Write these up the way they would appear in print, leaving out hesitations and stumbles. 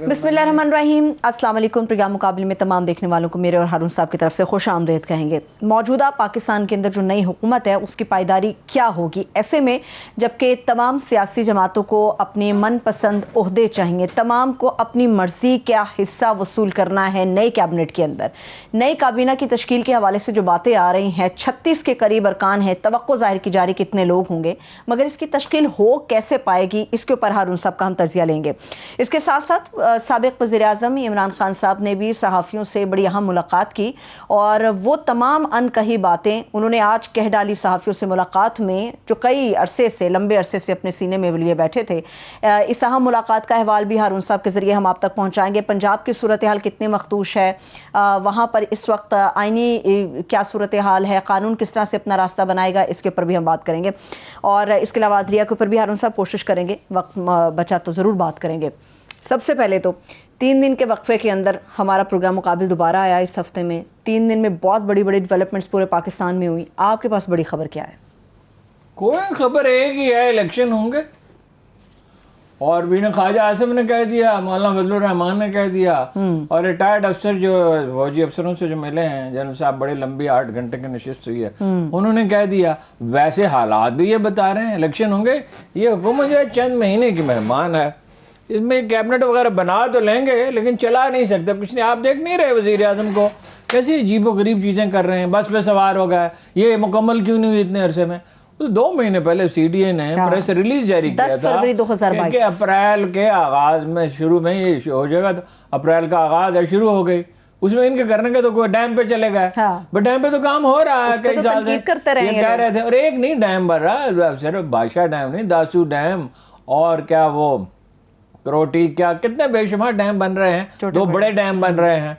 بسم اللہ الرحمن الرحیم۔ السلام علیکم۔ پروگرام مقابلے میں تمام دیکھنے والوں کو میرے اور ہارون صاحب کی طرف سے خوش آمدید کہیں گے۔ موجودہ پاکستان کے اندر جو نئی حکومت ہے اس کی پائیداری کیا ہوگی؟ ایسے میں جبکہ تمام سیاسی جماعتوں کو اپنے من پسند عہدے چاہیے، تمام کو اپنی مرضی کا حصہ وصول کرنا ہے نئے کیبنٹ کے اندر، نئی کابینہ کی تشکیل کے حوالے سے جو باتیں آ رہی ہیں، 36 کے قریب ارکان ہیں، توقع ظاہر کی جا رہی کتنے لوگ ہوں گے، مگر اس کی تشکیل ہو کیسے پائے گی، اس کے اوپر ہارون صاحب کا ہم تجزیہ لیں گے۔ اس کے ساتھ ساتھ سابق وزیر اعظم عمران خان صاحب نے بھی صحافیوں سے بڑی اہم ملاقات کی، اور وہ تمام ان کہی باتیں انہوں نے آج کہہ ڈالی صحافیوں سے ملاقات میں، جو کئی عرصے سے، لمبے عرصے سے اپنے سینے میں لیے بیٹھے تھے۔ اس اہم ملاقات کا احوال بھی ہارون صاحب کے ذریعے ہم آپ تک پہنچائیں گے۔ پنجاب کی صورتحال کتنی مخدوش ہے، وہاں پر اس وقت آئینی کیا صورتحال ہے، قانون کس طرح سے اپنا راستہ بنائے گا، اس کے اوپر بھی ہم بات کریں گے، اور اس کے علاوہ عدلیہ کے اوپر بھی ہارون صاحب کوشش کریں گے، وقت بچا تو ضرور بات کریں گے۔ سب سے پہلے تو 3 دن کے وقفے کے اندر ہمارا پروگرام مقابل دوبارہ آیا اس ہفتے میں۔ 3 دن میں بہت بڑی بڑی ڈیولپمنٹس پورے پاکستان میں ہوئی، آپ کے پاس بڑی خبر کیا ہے؟ کوئی خبر ایک ہی ہے، الیکشن ہوں گے، اور بھی نے خواجہ عاصم نے کہہ دیا، مولانا فضل الرحمان نے کہہ دیا، اور ریٹائرڈ افسر جو فوجی افسروں سے جو ملے ہیں، جنرل صاحب بڑی لمبی 8 گھنٹے کی نشست ہوئی ہے، انہوں نے کہہ دیا۔ ویسے حالات بھی یہ بتا رہے ہیں الیکشن ہوں گے۔ یہ حکومت جو ہے چند مہینے کی مہمان ہے، اس میں کیبنٹ وغیرہ بنا تو لیں گے لیکن چلا نہیں سکتے۔ پچھلے آپ دیکھ نہیں رہے وزیر اعظم کو کیسی عجیب و غریب چیزیں کر رہے ہیں، بس پہ سوار ہو گئے، یہ مکمل کیوں نہیں ہوئی اتنے عرصے میں؟ 2 مہینے پہلے سی ڈی اے نے پریس ریلیز جاری کیا 10 فروری 2022 کہ اپریل کے آغاز میں شروع میں یہ ہو جائے گا، تو اپریل کا آغاز ہے، شروع ہو گئی، اس میں ان کے کرنے کے تو کوئی ڈیم پہ چلے گئے، بٹ ڈیم پہ تو کام ہو رہا ہے کئی سال سے، یہ کہہ رہے تھے۔ اور ایک نہیں ڈیم بن رہا، صرف بادشاہ ڈیم نہیں، داسو ڈیم اور کیا وہ کروٹی، کیا کتنے بے شمار ڈیم بن رہے ہیں، 2 بڑے ڈیم بن رہے ہیں،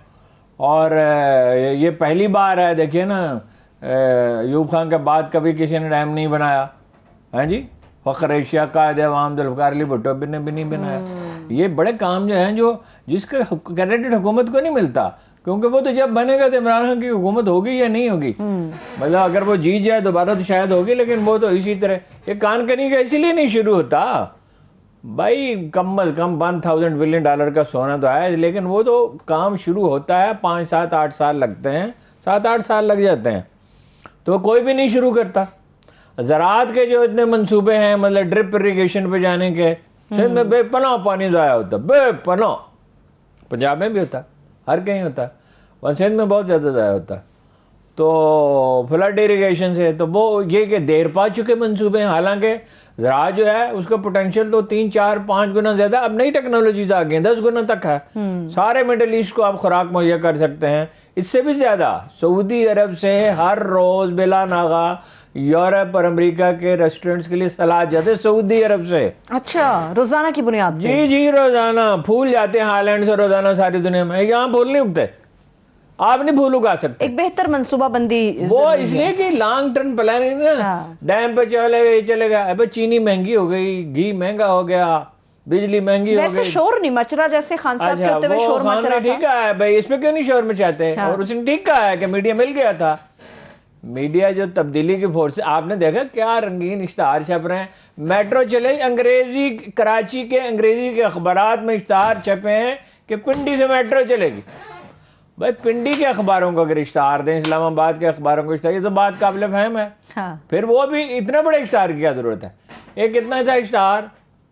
اور یہ پہلی بار ہے۔ دیکھیے نا، ایوب خان کے بعد کبھی کسی نے ڈیم نہیں بنایا، ہاں جی، فخر ایشیا قائد عوام ذوالفقار علی بھٹو نے بھی نہیں بنایا۔ یہ بڑے کام جو ہیں، جو جس کا کریڈٹ حکومت کو نہیں ملتا، کیونکہ وہ تو جب بنے گا تو عمران خان کی حکومت ہوگی یا نہیں ہوگی، مطلب اگر وہ جیت جائے دوبارہ تو شاید ہوگی، لیکن وہ تو اسی طرح یہ کان کنی کا اسی لیے نہیں شروع ہوتا بھائی۔ کم از کم $1000 بلین کا سونا تو ہے، لیکن وہ تو کام شروع ہوتا ہے 5 7 8 سال لگتے ہیں، 7 8 سال لگ جاتے ہیں، تو کوئی بھی نہیں شروع کرتا۔ زراعت کے جو اتنے منصوبے ہیں، مطلب ڈرپ اریگیشن پہ جانے کے، سندھ میں بے پناہ پانی ضائع ہوتا، بے پناہ، پنجاب میں بھی ہوتا، ہر کہیں ہوتا، اور سندھ میں بہت زیادہ ضائع ہوتا، تو فلڈ اریگیشن سے تو وہ یہ کہ دیر پا چکے منصوبے ہیں۔ حالانکہ زراعت جو ہے اس کا پوٹینشیل تو 3 4 5 گنا زیادہ، اب نئی ٹیکنالوجیز آ گئی ہیں، 10 گنا تک ہے، سارے مڈل ایسٹ کو آپ خوراک مہیا کر سکتے ہیں، اس سے بھی زیادہ۔ سعودی عرب سے ہر روز بلا ناغہ یورپ اور امریکہ کے ریسٹورنٹس کے لیے سلاد جاتے ہیں سعودی عرب سے۔ اچھا، روزانہ کی بنیاد پہ؟ جی روزانہ پھول جاتے ہیں ہالینڈ سے روزانہ ساری دنیا میں، یہاں پھول نہیں اگتے، آپ نہیں پھول اگا سکتے۔ ایک بہتر منصوبہ بندی وہ اس لیے کہ لانگ ٹرم پلاننگ نا، ڈیم پہ چلے گا، اب چینی مہنگی ہو گئی، گھی مہنگا ہو گیا، بجلی مہنگی ہو گئی۔ ویسے شور نہیں مچ رہا جیسے خان صاحب کے ہوتے ہوئے شور مچ رہا تھا۔ ٹھیک ہے بھائی، اس پہ کیوں نہیں شور مچاتے؟ اور اس نے ٹھیک کہا ہے کہ میڈیا مل گیا تھا، میڈیا جو تبدیلی کی فورس، آپ نے دیکھا کیا رنگین اشتہار چھپ رہے ہیں، میٹرو چلے، انگریزی کراچی کے انگریزی کے اخبارات میں اشتہار چھپے ہیں کہ پنڈی سے میٹرو چلے گی۔ بھائی پنڈی کے اخباروں کو اگر اشتہار دیں، اسلام آباد کے اخباروں کو اشتہار، یہ تو بات قابل فہم ہے، پھر وہ بھی اتنا بڑے اشتہار کی کیا ضرورت ہے؟ ایک اتنا تھا اشتہار،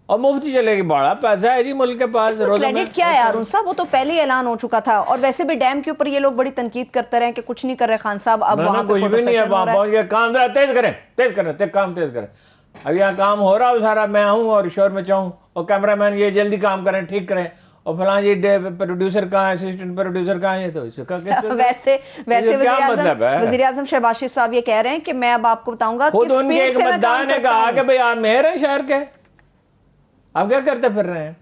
اور مفتی چلے گی، بڑا پیسہ ہے جی ملک کے پاس۔ کریڈٹ کیا ہے ہارون صاحب؟ وہ تو پہلے ہی اعلان ہو چکا تھا، اور ویسے بھی ڈیم کے اوپر یہ لوگ بڑی تنقید کرتے رہے کہ کچھ نہیں کر رہے خان صاحب، اب وہاں پہ فوٹو سیشن ہو رہا ہے۔ پہنچ گیا، کام ذرا تیز کریں، کام تیز کریں، اب یہاں کام ہو رہا ہو سارا، میں آؤں اور شور میں چاہوں، اور کیمرہ مین یہ جلدی کام کریں، ٹھیک کریں، اور فلاں جی پروڈیوسر کہاں ہے، اسسٹنٹ پروڈیوسر کہاں ہے، تو اس کا ویسے وزیر اعظم شہباز شریف صاحب یہ کہہ رہے ہیں کہ میں اب آپ کو بتاؤں گا خود ان کے ایک مداح نے کہا کہ بھئی آپ مہر ہیں شہر کے، آپ کیا کرتے پھر رہے ہیں؟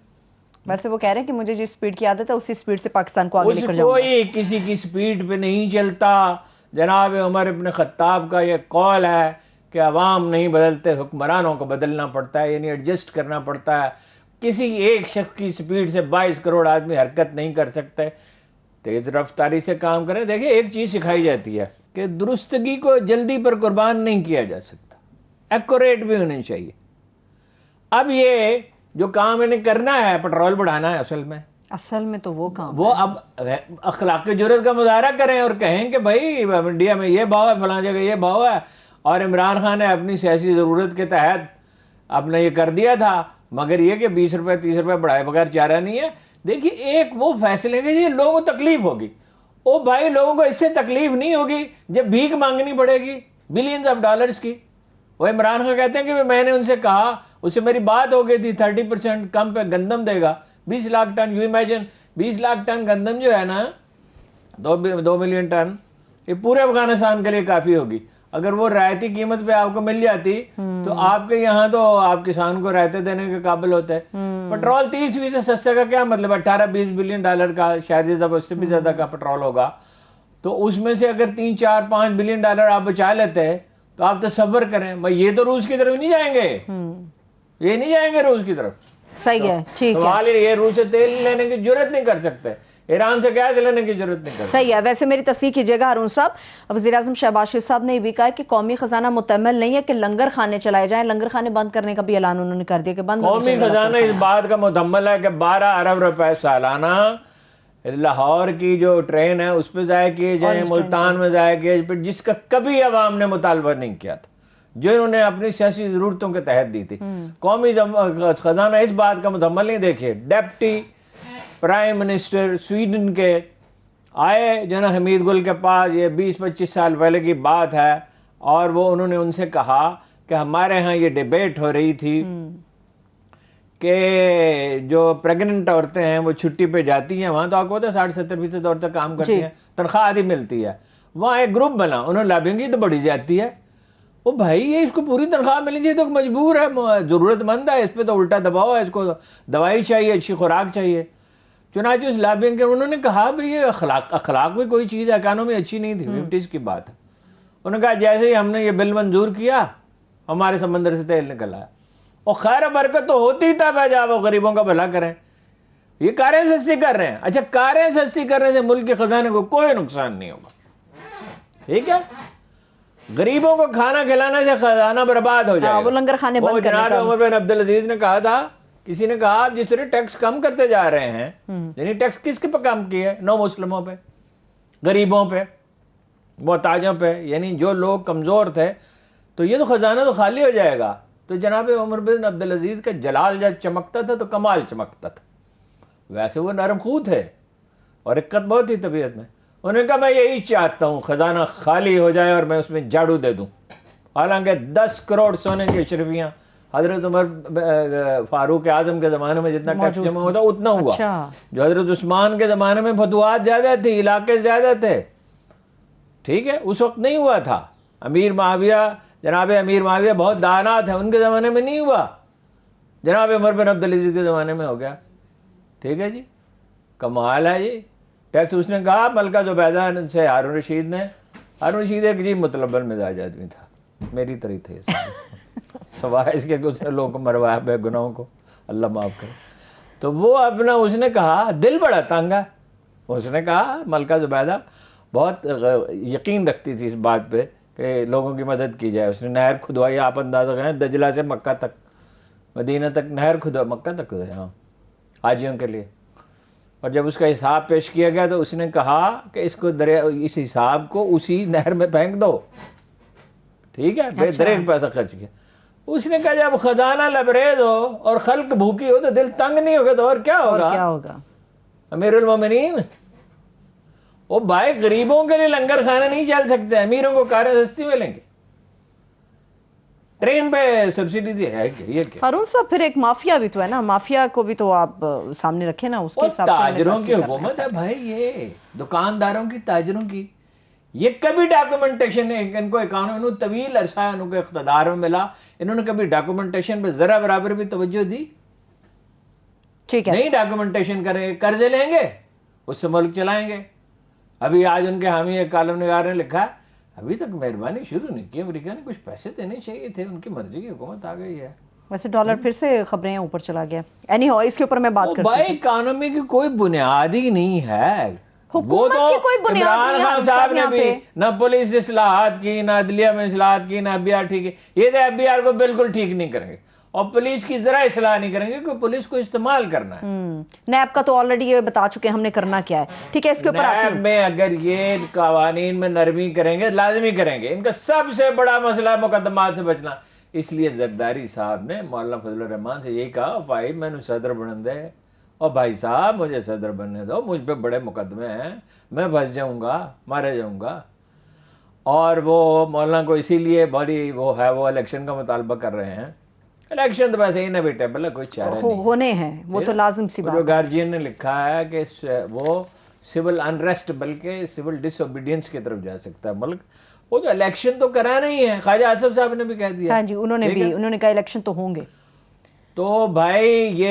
ویسے وہ کہہ رہے ہیں کہ مجھے جس سپیڈ کی عادت ہے اسی سپیڈ سے پاکستان کو آگے لے کر جاؤں گا۔ کوئی کسی کی سپیڈ پہ نہیں چلتا۔ جناب عمر ابن خطاب کا یہ قول ہے کہ عوام نہیں بدلتے، حکمرانوں کو بدلنا پڑتا ہے، یعنی ایڈجسٹ کرنا پڑتا ہے۔ کسی ایک شخص کی سپیڈ سے 22 کروڑ آدمی حرکت نہیں کر سکتے، تیز رفتاری سے کام کریں۔ دیکھیں ایک چیز سکھائی جاتی ہے کہ درستگی کو جلدی پر قربان نہیں کیا جا سکتا، ایکوریٹ بھی ہونی چاہیے۔ اب یہ جو کام انہیں کرنا ہے، پٹرول بڑھانا ہے اصل میں، اصل میں تو وہ کام وہ اب اخلاق جرات کا مظاہرہ کریں اور کہیں کہ بھائی انڈیا میں یہ بھاؤ ہے، فلاں جگہ یہ بھاؤ ہے، اور عمران خان نے اپنی سیاسی ضرورت کے تحت اپنا یہ کر دیا تھا، مگر یہ کہ 20 روپے 30 روپے بڑھائے بغیر چارہ نہیں ہے۔ دیکھیے ایک وہ فیصلے کہ یہ لوگوں کو تکلیف ہوگی، او بھائی لوگوں کو اس سے تکلیف نہیں ہوگی جب بھیک مانگنی پڑے گی بلینز آف ڈالرز کی۔ وہ عمران خان کہتے ہیں کہ میں نے ان سے کہا، اس سے میری بات ہو گئی تھی 30% کم پہ گندم دے گا، 20 lakh ton, you imagine 20 lakh ton گندم جو ہے نا، 2 ملین ٹن، یہ پورے افغانستان کے لیے کافی ہوگی۔ اگر وہ رعایتی قیمت پہ آپ کو مل جاتی تو آپ کے یہاں تو آپ کسان کو رعایتیں دینے کے قابل ہوتے ہیں۔ پٹرول 30% سستے کا کیا مطلب، 18-20 بلین ڈالر کا، شاید اس سے بھی زیادہ کا پٹرول ہوگا، تو اس میں سے اگر 3-4-5 بلین ڈالر آپ بچا لیتے تو آپ تصور کریں، یہ تو روس کی طرف نہیں جائیں گے، یہ نہیں جائیں گے روس کی طرف۔ صحیح ہے، ٹھیک ہے۔ سوال یہ روس سے تیل لینے کی ضرورت نہیں کر سکتے، ایران سے گیس لینے کی ضرورت نہیں کر سکتے۔ صحیح ہے۔ ویسے میری تصدیق کیجیے گا ہارون صاحب، وزیراعظم شہباز شریف صاحب نے یہ بھی کہا کہ قومی خزانہ متعمل نہیں ہے کہ لنگر خانے چلائے جائیں، لنگر خانے بند کرنے کا بھی اعلان انہوں نے کر دیا کہ بند قومی خزانہ اس بات کا متعمل ہے کہ 12 ارب روپے سالانہ لاہور کی جو ٹرین ہے اس پہ ضائع کیے جائیں، ملتان میں ضائع کیے جائیں، جس کا کبھی عوام نے مطالبہ نہیں کیا تھا، جو انہوں نے اپنی سیاسی ضرورتوں کے تحت دی تھی۔ قومی خزانہ اس بات کا متعمل نہیں۔ دیکھیے ڈیپٹی پرائم منسٹر سویڈن کے آئے جناب حمید گل کے پاس، یہ 20-25 سال پہلے کی بات ہے، اور وہ انہوں نے ان سے کہا کہ ہمارے ہاں یہ ڈیبیٹ ہو رہی تھی کہ جو پریگننٹ عورتیں ہیں وہ چھٹی پہ جاتی ہیں، وہاں تو آپ کو پتا ہے 60-70% عورتیں کام کرتی ہیں، تنخواہ آدھی ملتی ہے، وہاں ایک گروپ بنا، انہوں نے لابنگ کی تو بڑی جاتی ہے، وہ بھائی یہ اس کو پوری تنخواہ ملنی چاہیے، تو مجبور ہے، ضرورت مند ہے، اس پہ تو الٹا دباؤ ہے، اس کو دوائی چاہیے، اچھی خوراک چاہیے۔ چنانچہ اس لابنگ کے انہوں نے کہا بھئی یہ اخلاق بھی کوئی چیز ہے، اکانومی اچھی نہیں تھی، 50s کی بات ہے۔ انہوں نے کہا جیسے ہی ہم نے یہ بل منظور کیا ہمارے سمندر سے تیل نکل آیا، اور خیر برکت تو ہوتی تب ہے جب وہ غریبوں کا بھلا کریں۔ یہ کاریں سستی کر رہے ہیں، اچھا کاریں سستی کرنے سے ملک کے خزانے کو کوئی نقصان نہیں ہوگا، ٹھیک ہے؟ غریبوں کو کھانا کھلانے سے خزانہ برباد ہو جائے گا۔ وہ لنگر خانے بند کرنے کا جناب عمر بن عبدالعزیز نے کہا تھا، کسی نے کہا آپ جس طرح ٹیکس کم کرتے جا رہے ہیں، یعنی ٹیکس کس کے پہ کم کیے؟ نو مسلموں پہ، غریبوں پہ، محتاجوں پہ، یعنی جو لوگ کمزور تھے، تو یہ تو خزانہ تو خالی ہو جائے گا۔ تو جناب عمر بن عبدالعزیز کا جلال جب چمکتا تھا تو کمال چمکتا تھا، ویسے وہ نرم خو تھے اور رقت بہت تھی طبیعت میں۔ انہوں نے کہا میں یہی چاہتا ہوں خزانہ خالی ہو جائے اور میں اس میں جھاڑو دے دوں۔ حالانکہ 10 کروڑ سونے کی اشرفیاں حضرت عمر فاروق اعظم کے زمانے میں جتنا ٹیکس جمع ہوتا اتنا ہوا، جو حضرت عثمان کے زمانے میں فتوحات زیادہ تھی، علاقے زیادہ تھے، ٹھیک ہے، اس وقت نہیں ہوا تھا۔ جناب امیر معاویہ بہت دانا تھے، ان کے زمانے میں نہیں ہوا، جناب عمر بن عبدالعزیز کے زمانے میں ہو گیا، ٹھیک ہے جی، کمال ہے جی۔ ٹیکس اس نے کہا ملکہ زبیدہ سے ہارون رشید ایک جی متلبل مزاج آدمی تھا، میری طرح تھے، سوائے اس کے کہ اس نے لوگوں کو مروایا بے گناہوں کو، اللہ معاف کرے۔ تو وہ اپنا اس نے کہا دل بڑا تنگ ہے، اس نے کہا ملکہ زبیدہ بہت یقین رکھتی تھی اس بات پہ کہ لوگوں کی مدد کی جائے۔ اس نے نہر کھدوائی، آپ اندازہ کریں دجلہ سے مکہ تک، مدینہ تک نہر کھدوائی، مکہ تک کھدوائی، ہاں، حاجیوں کے لیے۔ اور جب اس کا حساب پیش کیا گیا تو اس نے کہا کہ اس حساب کو اسی نہر میں پھینک دو، ٹھیک ہے، بے دریغ پیسہ خرچ کیا۔ اس نے کہا جب خزانہ لبریز ہو اور خلق بھوکی ہو تو دل تنگ نہیں ہوگا تو اور کیا ہوگا؟ امیر المومنین، وہ بھائی غریبوں کے لیے لنگر خانے نہیں چل سکتے، امیروں کو کاریں سستی ملیں گے، ٹرین پہ سبسڈی دی ہے یہ کیا؟ ہارون صاحب پھر ایک مافیا بھی تو ہے نا، مافیا کو بھی تو آپ سامنے رکھیں نا، اس کے حساب سے تاجروں کی حکومت ہے بھائی، یہ دکانداروں کی، تاجروں کی، یہ کبھی ڈاکومنٹیشن ان کو اکانومی طویل عرصہ ان کو اقتدار میں ملا، انہوں نے کبھی ڈاکومنٹیشن پہ ذرا برابر بھی توجہ دی؟ ٹھیک ہے، نہیں ڈاکومنٹیشن کریں گے، قرضے لیں گے، اس سے ملک چلائیں گے۔ ابھی آج ان کے حامی ایک کالم نگار نے لکھا ابھی تک مہربانی شروع نہیں کی، امریکہ نے کچھ پیسے دینے چاہیے تھے، ان کی مرضی کی حکومت آ گئی ہے۔ ویسے ڈالر پھر سے خبریں اوپر چلا گیا، اینی ہو اس کے اوپر میں بات کرتی ہوں۔ بھائی اکانومی کی کوئی بنیاد ہی نہیں ہے، حکومت کی کوئی بنیاد نہیں ہے۔ عمران خان صاحب نے بھی نہ پولیس اصلاحات کی، نہ عدلیہ میں اصلاحات کی، نہ FBI ٹھیک ہے، یہ تو FBI کو بالکل ٹھیک نہیں کریں گے۔ اور پولیس کی ذرا اصلاح نہیں کریں گے کہ پولیس کو استعمال کرنا ہے. نیب کا تو آلریڈی یہ بتا چکے ہم نے کرنا کیا ہے. ٹھیک ہے, اس کے اوپر نیب میں اگر یہ قوانین میں نرمی کریں گے, لازمی کریں گے. ان کا سب سے بڑا مسئلہ ہے مقدمات سے بچنا. اس لیے زرداری صاحب نے مولانا فضل الرحمان سے یہی کہا, بھائی میں نے صدر بنن دے, اور بھائی صاحب مجھے صدر بننے دو, مجھ پہ بڑے مقدمے ہیں, میں پھنس جاؤں گا, مارے جاؤں گا. اور وہ مولانا کو اسی لیے بڑی وہ ہے, وہ الیکشن کا مطالبہ کر رہے ہیں. الیکشن تو ویسے انیویٹیبل ہے, کوئی چارہ نہیں ہونے ہیں, وہ تو لازم سی بات ہے. جو گارجین نے لکھا ہے کہ وہ سول انریسٹ بلکہ سول ڈس اوبیڈینس کی طرف جا سکتا ہے ملک. وہ جو الیکشن تو کرا نہیں ہے, خواجہ آصف صاحب نے بھی کہہ دیا. ہاں جی, انہوں نے کہا الیکشن تو ہوں گے. تو بھائی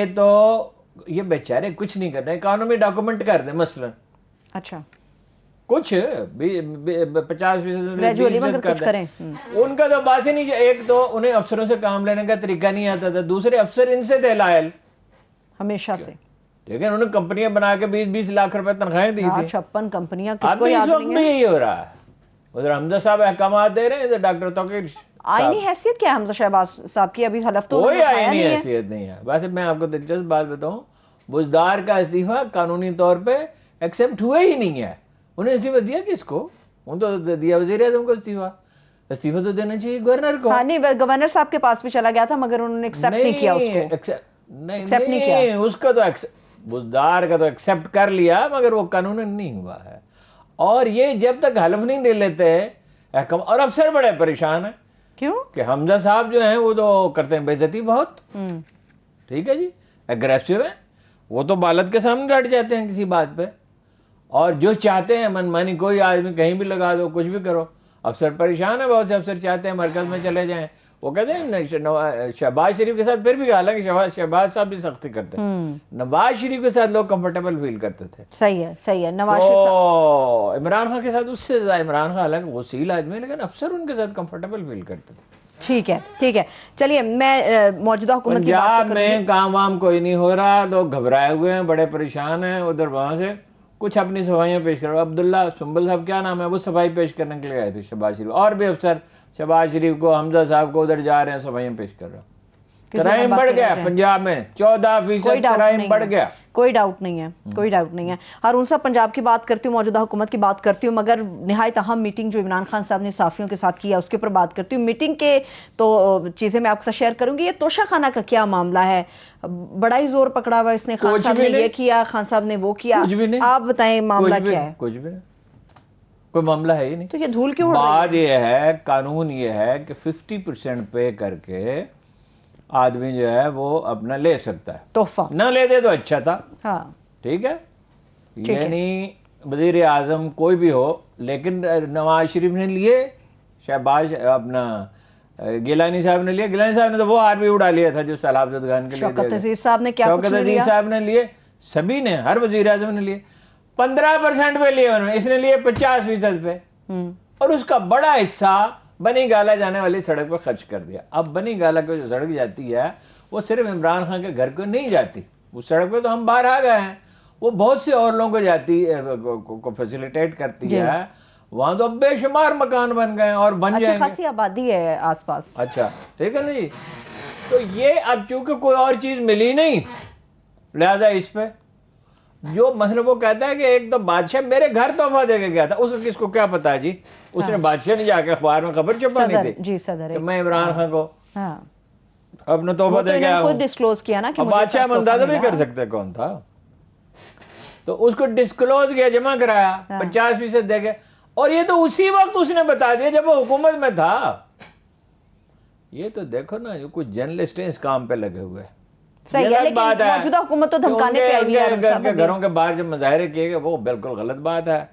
یہ بیچارے کچھ نہیں کر رہے, اکانومی ڈاکومنٹ کر دیں مثلا. اچھا, کچھ 50% کچھ کریں. ان کا تو بات ہی نہیں. ایک تو انہیں افسروں سے کام لینے کا طریقہ نہیں آتا تھا, دوسرے افسر ان سے تھے لائل ہمیشہ سے, لیکن انہوں نے کمپنیاں بنا کے 20-20 لاکھ روپے تنخواہیں دی تھی. 56 کمپنیاں, اب اس وقت بھی یہی ہو رہا ہے. ادھر حمزہ صاحب احکامات دے رہے ہیں, ادھر ڈاکٹر توقیر. آئینی حیثیت کیا ہے حمزہ شہباز صاحب کی؟ ابھی حلف تو کوئی آئینی حیثیت نہیں ہے. ویسے میں آپ کو دلچسپ بات بتاؤں, بزدار کا استعفیٰ قانونی طور پہ ایکسیپٹ ہوا ہی نہیں ہے. انہیں استعفیٰ دیا کس کو؟ ان تو دیا وزیر اعظم کو استعفیٰ. استعفیٰ تو دینا چاہیے گورنر کو. ہاں نہیں, گورنر صاحب کے پاس بھی چلا گیا تھا مگر انہوں نے ایکسیپٹ نہیں کیا اس کو. نہیں, اس کا تو بزدار کا تو ایکسیپٹ کر لیا مگر وہ قانون نہیں ہوا ہے. اور یہ جب تک حلف نہیں دے لیتے, اور افسر بڑے پریشان ہیں. کیوں کہ حمزہ صاحب جو ہیں وہ تو کرتے ہیں بے عزتی بہت. ٹھیک ہے جی, اگریسو ہیں وہ, تو بالت کے سامنے ڈٹ جاتے ہیں کسی بات پہ, اور جو چاہتے ہیں من مانی کوئی آدمی کہیں بھی لگا دو, کچھ بھی کرو. افسر پریشان ہے, بہت سے افسر چاہتے ہیں مرکز میں چلے جائیں. وہ کہتے ہیں شہباز شریف کے ساتھ پھر بھی حالانکہ شہباز صاحب بھی سختی کرتے ہیں, نواز شریف کے ساتھ لوگ کمفرٹیبل فیل کرتے تھے. صحیح ہے. نواز شریف تو عمران خان کے ساتھ اس سے زیادہ, عمران خان حالانکہ وسیل آدمی ہے لیکن افسر ان کے ساتھ کمفرٹیبل فیل کرتے تھے. ٹھیک ہے. چلیے, میں موجودہ حکومت کی بات پنجاب میں کام وام کوئی نہیں ہو رہا, لوگ گھبرائے ہوئے ہیں, بڑے پریشان ہیں. ادھر وہاں سے کچھ اپنی صفائیاں پیش کر رہا. عبداللہ سنبل صاحب کیا نام ہے, وہ صفائی پیش کرنے کے لیے آئے تھے. شہباز شریف اور بھی افسر شہباز شریف کو, حمزہ صاحب کو ادھر جا رہے ہیں, صفائیاں پیش کر رہا. کرائم بڑھ گیا پنجاب میں, 14% کرائم بڑھ گیا. کوئی ڈاؤٹ نہیں ہے. ہارون صاحب, پنجاب کی بات کرتی ہوں, موجودہ حکومت کی بات کرتی ہوں, مگر نہایت اہم میٹنگ جو عمران خان صاحب نے صحافیوں کے ساتھ کیا اس کے اوپر بات کرتی ہوں. میٹنگ کے تو چیزیں میں آپ کے ساتھ شیئر کروں گی. یہ توشہ خانہ کا کیا معاملہ ہے؟ بڑا ہی زور پکڑا ہوا اس نے, خان صاحب نے یہ کیا, خان صاحب نے وہ کیا. آپ بتائیں معاملہ کیا ہے؟ کچھ بھی نہیں, کوئی معاملہ ہے ہی نہیں. تو یہ دھول کیوں اڑ رہی ہے؟ بات یہ ہے, قانون یہ ہے کہ 50% پے کر کے آدمی جو ہے وہ اپنا لے سکتا ہے. تحفہ نہ لیتے تو اچھا تھا. ہاں ٹھیک ہے, یعنی وزیر اعظم کوئی بھی ہو, لیکن نواز شریف نے لیے, شہباز اپنا گیلانی صاحب نے لیے. گیلانی صاحب نے تو وہ ہار بھی اڑا لیا تھا جو سیلاب زدگان کے لیے. شوکت عزیز صاحب نے کیا کچھ نہیں لیا. شوکت عزیز صاحب نے لیے, سبھی نے, ہر وزیر اعظم نے لیے. 15% پہ لیے انہوں نے, اس نے لیے 50% پہ, اور اس کا بڑا حصہ بنی گالا جانے والی سڑک پہ خرچ کر دیا. اب بنی گالا کو جو سڑک جاتی ہے وہ صرف عمران خان کے گھر کو نہیں جاتی, اس سڑک پہ تو ہم باہر آ گئے ہیں, وہ بہت سے اور لوگوں کو جاتی کو فیسیلیٹیٹ کرتی ہے. وہاں تو اب بے شمار مکان بن گئے اور بن جائیں گے. خاصی آبادی ہے آس پاس. اچھا ٹھیک ہے نا جی. تو یہ اب چونکہ کوئی اور چیز ملی نہیں, لہذا اس پہ جو مطلب وہ کہتا ہے کہ ایک تو بادشاہ میرے گھر تحفہ دے کے گیا تھا, اس کو کس کو کیا پتا جی, اس نے بادشاہ نے جا کے اخبار میں خبر چھپانی تھی جی صدر کہ میں عمران خان کو اپنا تحفہ دے گیا ہوں. ڈسکلوز کیا نا کہ بادشاہ اندازہ بھی کر سکتے کون تھا, تو اس کو ڈسکلوز کیا, جمع کرایا, 50% دے گئے. اور یہ تو اسی وقت اس نے بتا دیا جب وہ حکومت میں تھا. یہ تو دیکھو نا, جو کچھ جرنلسٹ ہیں اس کام پہ لگے ہوئے. صحیح ہے, لیکن موجودہ حکومت تو دھمکانے پہ آئی ہے. گھروں کے باہر جو مظاہرے کیے گئے وہ بالکل غلط بات ہے.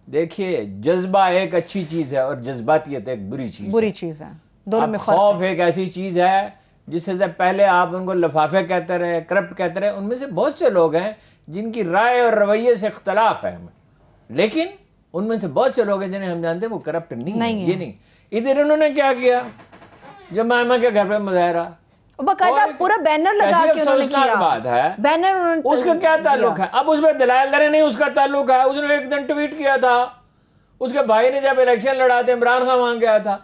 دیکھیے, جذبہ ایک اچھی چیز ہے اور جذباتیت ایک بری چیز ہے. دونوں میں خوف ایک ایسی چیز ہے جس سے پہلے آپ ان کو لفافے کہتے رہے, کرپٹ کہتے رہے. ان میں سے بہت سے لوگ ہیں جن کی رائے اور رویے سے اختلاف ہے ہمیں, لیکن ان میں سے بہت سے لوگ ہیں جنہیں ہم جانتے ہیں وہ کرپٹ نہیں ہے. یہ نہیں. ادھر انہوں نے کیا کیا, جب ماما کے گھر پہ مظاہرہ, باقاعدہ پورا بینر لگا کے انہوں نے کیا. بات ہے بینر, اس کا کیا تعلق ہے؟ اب اس میں دلائل درے نہیں, اس کا تعلق ہے. اس نے ایک دن ٹویٹ کیا تھا, اس کے بھائی نے جب الیکشن لڑا تھے, عمران خان وہاں گیا تھا,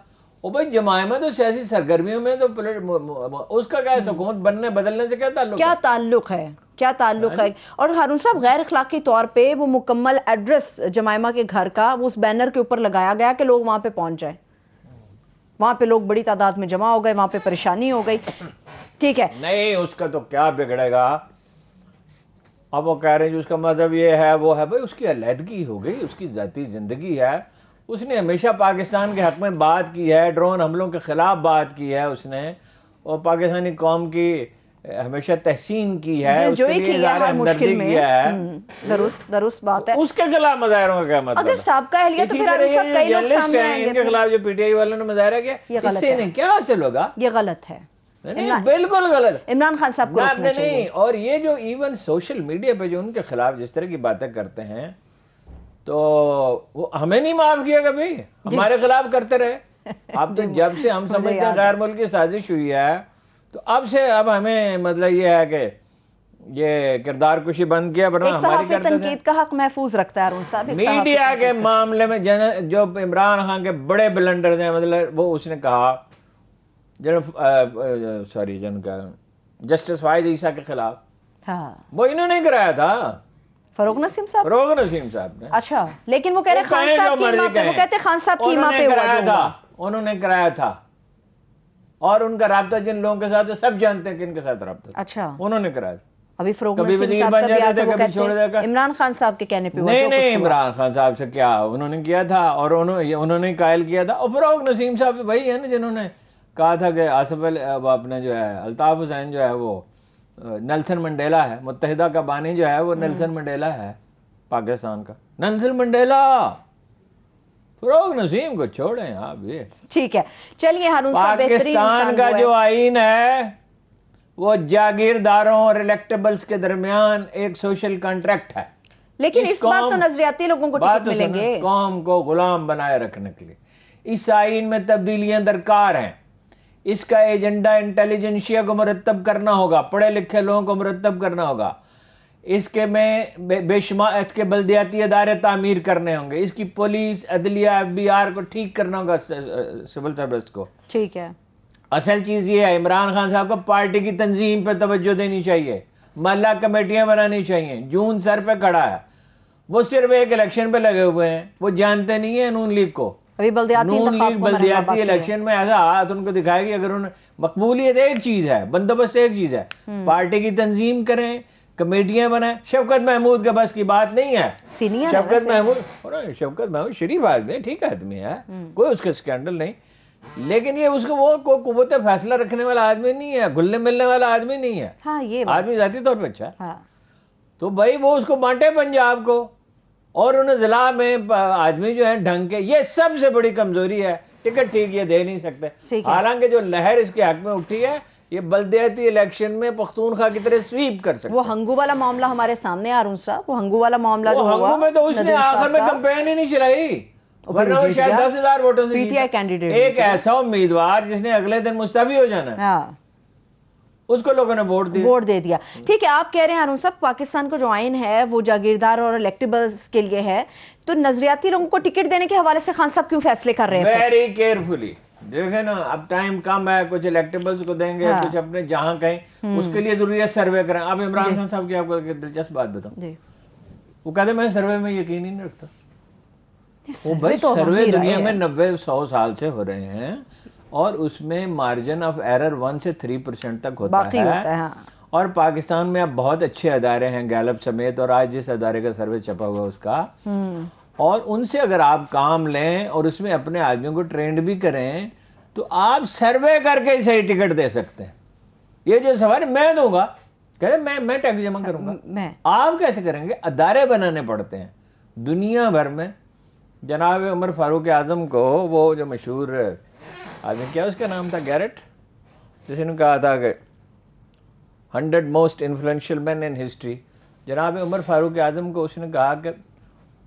بھائی جمائمہ تو سیاسی سرگرمیوں میں تو اس کا کیا ہے، حکومت بننے بدلنے سے کیا تعلق کیا تعلق ہے، کیا تعلق ہے؟ اور ہارون صاحب غیر اخلاقی طور پہ وہ مکمل ایڈریس جمائمہ کے گھر کا وہ اس بینر کے اوپر لگایا گیا کہ لوگ وہاں پہ پہنچ جائیں، وہاں پہ لوگ بڑی تعداد میں جمع ہو گئے، وہاں پہ پریشانی ہو گئی. ٹھیک ہے، نہیں اس کا تو کیا بگڑے گا. اب وہ کہہ رہے ہیں جو اس کا مذہب یہ ہے وہ ہے، بھائی اس کی علیحدگی ہو گئی، اس کی ذاتی زندگی ہے. اس نے ہمیشہ پاکستان کے حق میں بات کی ہے، ڈرون حملوں کے خلاف بات کی ہے اس نے، اور پاکستانی قوم کی ہمیشہ تحسین کی ہے، اس کے لیے اظہار ہمدردی کیا ہے. درست بات ہے. اس کے خلاف مظاہروں کا کیا مطلب؟ اگر سابقہ اہلیہ تو پھر ہم سب کئی لوگ سامنے آئیں گے. ان کے خلاف جو پی ٹی آئی والوں نے مظاہرہ کیا، اس سے انہیں کیا حاصل ہوگا؟ یہ غلط ہے، نہیں بالکل غلط. عمران خان صاحب کو روکنا چاہیے. نہیں، اور یہ جو ایون سوشل میڈیا پہ جو ان کے خلاف جس طرح کی باتیں کرتے ہیں تو وہ ہمیں نہیں معاف کیا کبھی، ہمارے خلاف کرتے رہے. اب تو جب سے ہم سمجھتے ہیں غیر ملکی سازش ہوئی ہے تو اب سے اب ہمیں مطلب یہ ہے کہ یہ کردار کشی بند کیا، ورنہ ہماری کرتے تھے. تنقید کا حق محفوظ رکھتا ہے ارون صاحب. میڈیا کے معاملے میں جو عمران خان کے بڑے بلنڈرز ہیں، مطلب وہ اس نے کہا جن کا جسٹس فائز عیسیٰ کے خلاف، وہ انہوں نے کرایا تھا، فروغ نسیم صاحب نے. اچھا، لیکن وہ کہہ رہے خان صاحب کی ماں پہ، وہ کہتے خان صاحب کی ماں پہ ہوا تھا، انہوں نے کرایا تھا. اور ان کا رابطہ جن لوگوں کے ساتھ سب جانتے ہیں کہ ان کے ساتھ رابطہ، اچھا انہوں نے کرایا. ابھی فروغ نسیم صاحب کا بھی آتا، وہ کہتے ہیں عمران خان صاحب کے کہنے پہ ہوا. نہیں عمران خان صاحب سے کیا انہوں نے کیا تھا، اور انہوں نے قائل کیا تھا. اور فروغ نسیم صاحب وہی ہے نا جنہوں نے کہا تھا کہ آصف اپنے جو ہے الطاف حسین جو ہے وہ نیلسن منڈیلا ہے، متحدہ کا بانی جو ہے وہ نیلسن منڈیلا ہے پاکستان کا. نیلسن منڈیلا، فروغ نسیم کو چھوڑیں آپ. یہ ٹھیک ہے، چلیے ہارون صاحب پاکستان کا جو آئین ہے وہ جاگیرداروں اور الیکٹیبلز کے درمیان ایک سوشل کانٹریکٹ ہے، لیکن اس بار تو نظریاتی لوگوں کو ٹکٹ ملیں گے قوم کو غلام بنائے رکھنے کے لیے. اس آئین میں تبدیلیاں درکار ہیں. اس کا ایجنڈا انٹیلیجنشیا کو مرتب کرنا ہوگا، پڑھے لکھے لوگوں کو مرتب کرنا ہوگا. اس کے میں بے شمار اس کے بلدیاتی ادارے تعمیر کرنے ہوں گے. اس کی پولیس، عدلیہ، FBR کو ٹھیک کرنا ہوگا، سول سروس کو. ٹھیک ہے، اصل چیز یہ ہے عمران خان صاحب کو پارٹی کی تنظیم پہ توجہ دینی چاہیے، محلہ کمیٹیاں بنانی چاہیے. جون سر پہ کھڑا ہے، وہ صرف ایک الیکشن پہ لگے ہوئے ہیں، وہ جانتے نہیں ہیں نون لیگ کو. نون لیگ بلدیاتی الیکشن میں ایسا ہاتھ ان کو دکھائے گی. اگر مقبولیت ایک چیز ہے، بندوبست ایک چیز ہے، پارٹی کی تنظیم کریں، کمیٹیاں بنائیں. شوکت محمود کے بس کی بات نہیں ہے. شوکت محمود شریف آدمی ہے، ٹھیک آدمی ہے، کوئی اس کا اسکینڈل نہیں، لیکن یہ اس کو وہ قوت فیصلہ رکھنے والا آدمی نہیں ہے، گھلنے ملنے والا آدمی نہیں ہے. آدمی ذاتی طور پہ اچھا ہے تو بھائی وہ اس کو بانٹے پنجاب کو، اور انہیں ضلع میں آدمی جو ہے ڈھنگ کے. یہ سب سے بڑی کمزوری ہے، ٹکٹ ٹھیک یہ دے نہیں سکتے. حالانکہ جو لہر اس کے حق میں اٹھی ہے، یہ بلدیاتی الیکشن میں پختونخوا کی طرح سویپ کر سکتے. وہ ہنگو والا معاملہ ہمارے سامنے ہارون صاحب، وہ ہنگو والا معاملہ جو ہوا، ہنگو میں تو اس نے آخر میں کمپین ہی نہیں چلائی، ورنہ وہ شاید 10,000 ووٹوں سے PTI کینڈیڈیٹ، ایک ایسا امیدوار جس نے اگلے دن مستعفی ہو جانا ہے، اس کو لوگوں نے ووٹ دے دیا. ٹھیک ہے، آپ کہہ رہے ہیں ہارون صاحب پاکستان کا جو آئین ہے وہ جاگیردار اور الیکٹیبلز کے لیے ہے، تو نظریاتی لوگوں کو ٹکٹ دینے کے حوالے سے خان صاحب کیوں فیصلے کر رہے ہیں؟ ویری کیئرفلی دیکھیں نا، اب ٹائم کم ہے، کچھ الیکٹیبلز کو دیں گے، کچھ اپنے جہاں کہیں، اس کے لیے ضروری ہے سروے کریں. اب عمران خان صاحب کی آپ کو دلچسپ بات بتاؤں، وہ کہتے ہیں میں سروے میں یقین ہی نہیں رکھتا. وہ بھائی سروے دنیا میں 90-100 سال سے ہو رہے ہیں، اور اس میں مارجن آف ایرر 1 سے 3% تک ہوتا ہے. اور پاکستان میں اب بہت اچھے ادارے ہیں، گیلپ سمیت، اور آج جس ادارے کا سروے چھپا ہوا اس کا، اور ان سے اگر آپ کام لیں اور اس میں اپنے آدمیوں کو ٹرینڈ بھی کریں تو آپ سروے کر کے صحیح ٹکٹ دے سکتے ہیں. یہ جو سوال میں دوں گا، کہتے میں ٹیکس جمع کروں گا، آپ کیسے کریں گے؟ ادارے بنانے پڑتے ہیں دنیا بھر میں. جناب عمر فاروق اعظم کو وہ جو مشہور آدمی، کیا اس کا نام تھا، گیرٹ، جس نے کہا تھا کہ 100 most influential men in history, جناب عمر فاروق اعظم کو اس نے کہا کہ